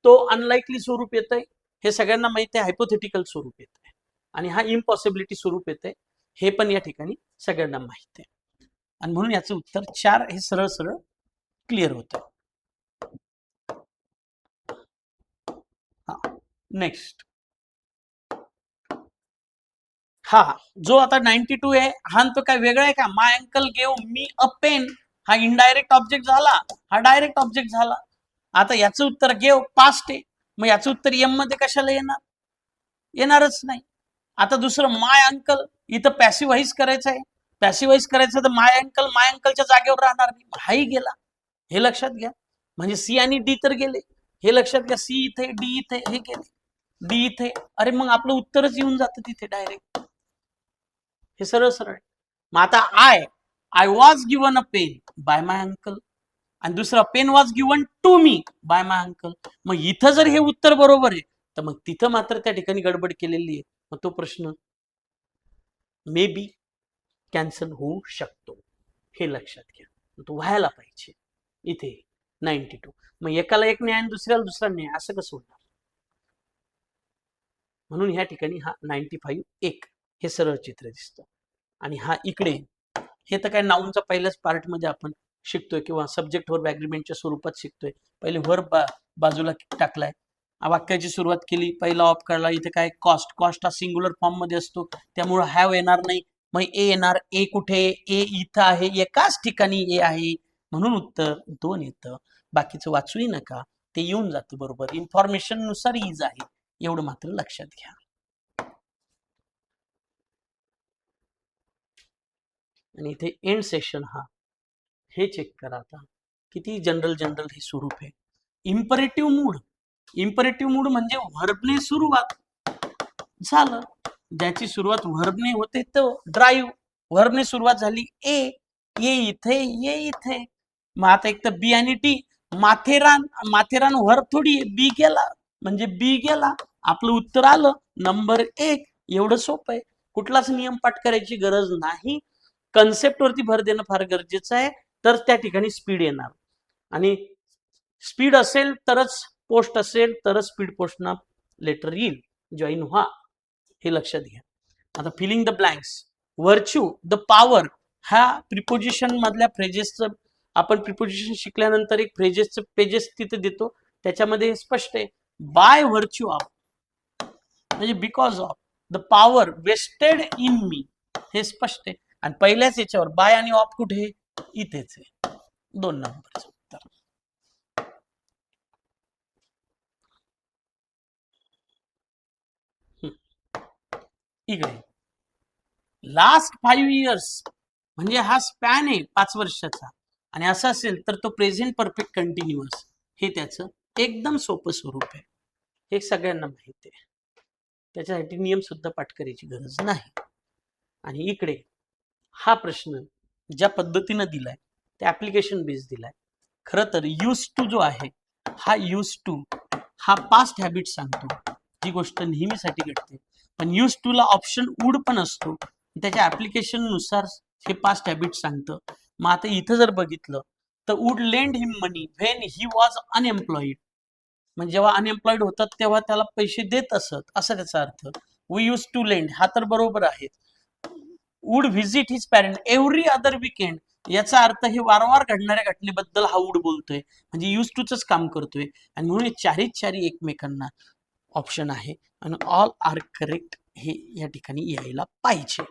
तो अनलाइकली स्वरूप येतंय, हे सगळ्यांना माहिती आहे. हायपोथेटिकल स्वरूप येतंय आणि हा इम्पॉसिबिलिटी स्वरूप येतंय, हे पण या ठिकाणी सगळ्यांना माहिती आहे. आणि म्हणून याचं उत्तर 4 हे सरळ सरळ क्लिअर होतं. हा नेक्स्ट. हा जो आता 92 आहे हा तो काय वेगळा आहे का. माय अंकल गेव मी अ पेन, हा इनडायरेक्ट ऑब्जेक्ट झाला, हा डायरेक्ट ऑब्जेक्ट झाला. आता याचं उत्तर गेव पास्ट आहे, मग याचं उत्तर एम मध्ये कशाला येणार, येणारच नाही. आता दुसरं माय अंकल, इथं पॅसिव्ह व्हॉइस करायचं आहे, पॅसिव्ह व्हॉइस करायचं तर माय अंकलच्या जागेवर राहणार नाही, हाही गेला. हे लक्षात घ्या. म्हणजे सी आणि डी तर गेले, हे लक्षात घ्या. सी इथे, डी इथे, हे गेले, डी इथे. अरे मग आपलं उत्तरच येऊन जातं तिथे डायरेक्ट, हे सरळ सरळ. मग आता I was given a pen by my uncle आणि दुसरा pen was given to me by my uncle. मग इथं जर हे उत्तर बरोबर आहे तर मग तिथं मात्र त्या ठिकाणी गडबड केलेली आहे. मग तो प्रश्न मे बी कॅन्सल होऊ शकतो, हे लक्षात घ्या. तो व्हायला पाहिजे इथे 92. मग एकाला एक न्याय आणि दुसऱ्याला दुसरा न्याय, असं कसं होणार. म्हणून ह्या ठिकाणी हा 95 एक हे सरळ चित्र दिसतं. आणि हा इकडे, हे तर काय नाऊनचा पहिल्याच पार्ट मध्ये आपण शिकतोय किंवा सब्जेक्ट वर्ब ऍग्रीमेंटच्या स्वरूपात शिकतोय. पहिले वर्ब बाजूला टाकलाय, वाक्याची सुरुवात केली, पहिला ऑफ काढला. इथे काय कॉस्ट हा सिंग्युलर फॉर्म मध्ये असतो त्यामुळे हॅव येणार नाही. मग ए येणार, ए कुठे, ए इथं आहे, एकाच ठिकाणी ए आहे म्हणून उत्तर 2 येतं. बाकीचं वाचूही नका, ते येऊन जातं बरोबर. इन्फॉर्मेशन नुसार इज आहे, एवढं मात्र लक्षात घ्या. आणि इथे एंड सेशन हा, हे चेक करा आता किती जनरल हे स्वरूप आहे. इम्परेटिव्ह मूड, इम्परेटिव्ह मूड म्हणजे व्हर्बने सुरुवात, झालं. ज्याची सुरुवात व्हर्बने होते तो ड्राईव्ह, व्हर्बने सुरुवात झाली ये इथे, ये इथे. मग आता एक तर बी आणि डी, माथेरान, माथेरान व्हर्ब थोडी, बी गेला म्हणजे बी गेला, आपलं उत्तर आलं नंबर 1. एवढं सोपं आहे, कुठलाच नियम पाठ करायची गरज नाही. कन्सेप्ट वरती भर देणं फार गरजेचं आहे, तर त्या ठिकाणी स्पीड येणार. आणि स्पीड असेल तरच पोस्ट असेल तरच स्पीड पोस्टना लेटर येईल, जॉईन व्हा, हे लक्षात घ्या. आता filling the blanks, virtue, the power, ह्या प्रिपोजिशन मधल्या फ्रेजेसचं आपण प्रिपोजिशन शिकल्यानंतर एक फ्रेजेसचं पेजेस तिथे देतो, त्याच्यामध्ये स्पष्ट आहे बाय व्हर्च्यू ऑफ म्हणजे because of the power vested in me, हे स्पष्ट आहे. आणि पहिल्याच याच्यावर बाय आणि ऑफ कुठे, इथेच आहे, 2 नंबरचं उत्तर. इकडे लास्ट 5 इयर्स म्हणजे हा स्पॅन आहे 5 वर्षाचा, आणि असं असेल तर तो प्रेझेंट परफेक्ट कंटिन्युअस, हे त्याचं एकदम सोपं स्वरूप आहे, हे सगळ्यांना माहिती आहे. त्याच्यासाठी नियम सुद्धा पाठ करायची गरज नाही. आणि इकडे हा प्रश्न ज्या पद्धतीनं दिलाय ते ऍप्लिकेशन बेस दिलाय. खरं तर यूज टू जो आहे हा यूज टू हा पास्ट हॅबिट सांगतो, जी गोष्ट नेहमीसाठी घडते. पण यूज टू ला ऑप्शन वूड पण असतो, त्याच्या ऍप्लिकेशन नुसार हे पास्ट हॅबिट सांगतं. मग आता इथं जर बघितलं तर would lend him money when he was unemployed, म्हणजे जेव्हा अनएम्प्लॉईड होतात तेव्हा त्याला पैसे देत असत, असा त्याचा अर्थ. वी यूज टू लेंड हा तर बरोबर आहे. Would visit his parent every other weekend, याचा अर्थ हे वारंवार घडणाऱ्या घटनेबद्दल हा वुड बोलतोय, म्हणजे यूज टूच काम करतोय. आणि म्हणून चारी एकमेकांना ऑप्शन आहे, आणि ऑल आर करेक्ट हे या ठिकाणी यायला पाहिजे.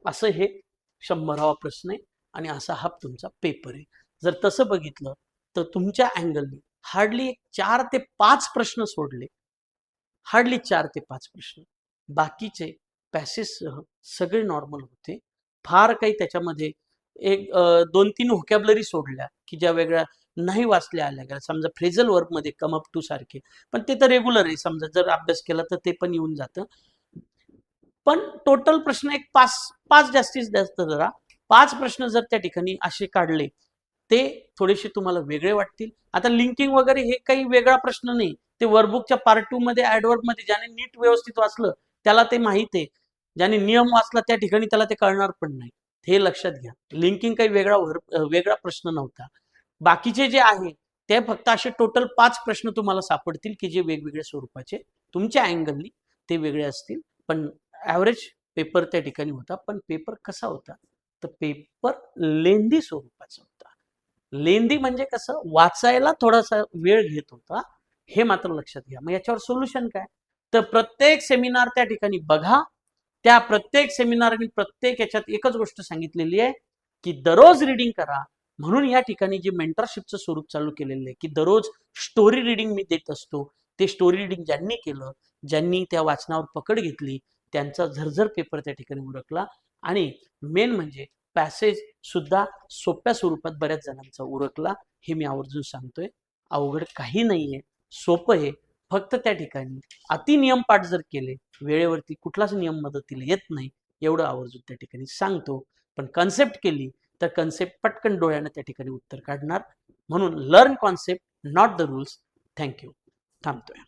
असं हे 100वा प्रश्न आहे, आणि असा हा तुमचा पेपर आहे. जर तसं बघितलं तर तुमच्या अँगलनी हार्डली 4 ते 5 प्रश्न सोडले, हार्डली 4 ते 5 प्रश्न, बाकीचे पॅसेजसह सगळे नॉर्मल होते. फार काही त्याच्यामध्ये एक 2-3 व्होकॅबलरी सोडल्या की ज्या वेगळ्या नाही वाचल्या आल्या गेल्या, समजा फ्रेझल वर्ब मध्ये कम अप टू सारखे, पण ते तर रेग्युलर आहे, समजा जर अभ्यास केला तर ते पण येऊन जातं. पण टोटल प्रश्न एक 5 जास्तीत जास्त, जरा 5 प्रश्न जर त्या ठिकाणी असे काढले ते थोडेसे तुम्हाला वेगळे वाटतील. आता लिंकिंग वगैरे हे काही वेगळा प्रश्न नाही, ते वर्कबुकच्या पार्ट 2 मध्ये ऍडवर्ब मध्ये ज्याने नीट व्यवस्थित वाचलं त्याला ते माहित आहे, ज्याने नियम वाचला त्या ठिकाणी त्याला ते कळणार पण नाही, हे लक्षात घ्या. लिंकिंग काही वेगळा प्रश्न नव्हता. बाकीचे जे आहे ते फक्त असे टोटल 5 प्रश्न तुम्हाला सापडतील की जे वेगवेगळ्या स्वरूपाचे तुमच्या अँगलनी ते वेगळे असतील. पण ऍव्हरेज पेपर त्या ठिकाणी होता. पण पेपर कसा होता तर पेपर लेंदी स्वरूपाचा होता. लेंदी म्हणजे कसं, वाचायला थोडासा वेळ घेत होता, हे मात्र लक्षात घ्या. मग याच्यावर सोल्युशन काय, तर प्रत्येक सेमिनार त्या ठिकाणी बघा. त्या प्रत्येक सेमिनार आणि प्रत्येक याच्यात एकच गोष्ट सांगितलेली आहे की दररोज रिडिंग करा. म्हणून या ठिकाणी जे मेंटरशिपचं स्वरूप चालू केलेलं आहे की दररोज स्टोरी रिडिंग मी देत असतो. ते स्टोरी रिडिंग ज्यांनी केलं, ज्यांनी त्या वाचनावर पकड घेतली, त्यांचा झरझर पेपर त्या ठिकाणी उरकला. आणि मेन म्हणजे पॅसेज सुद्धा सोप्या स्वरूपात बऱ्याच जणांचा उरकला, हे मी आवर्जून सांगतोय. अवघड काही नाहीये, सोपं आहे. फक्त त्या ठिकाणी अति नियम पाठ जर केले, वेळेवरती कुठलाच नियम मदतीला येत नाही, एवढं आवर्जून त्या ठिकाणी सांगतो. पण कन्सेप्ट केली तर कन्सेप्ट पटकन डोळ्यानं त्या ठिकाणी उत्तर काढणार. म्हणून learn concept, not the rules. Thank you. थांबतोय.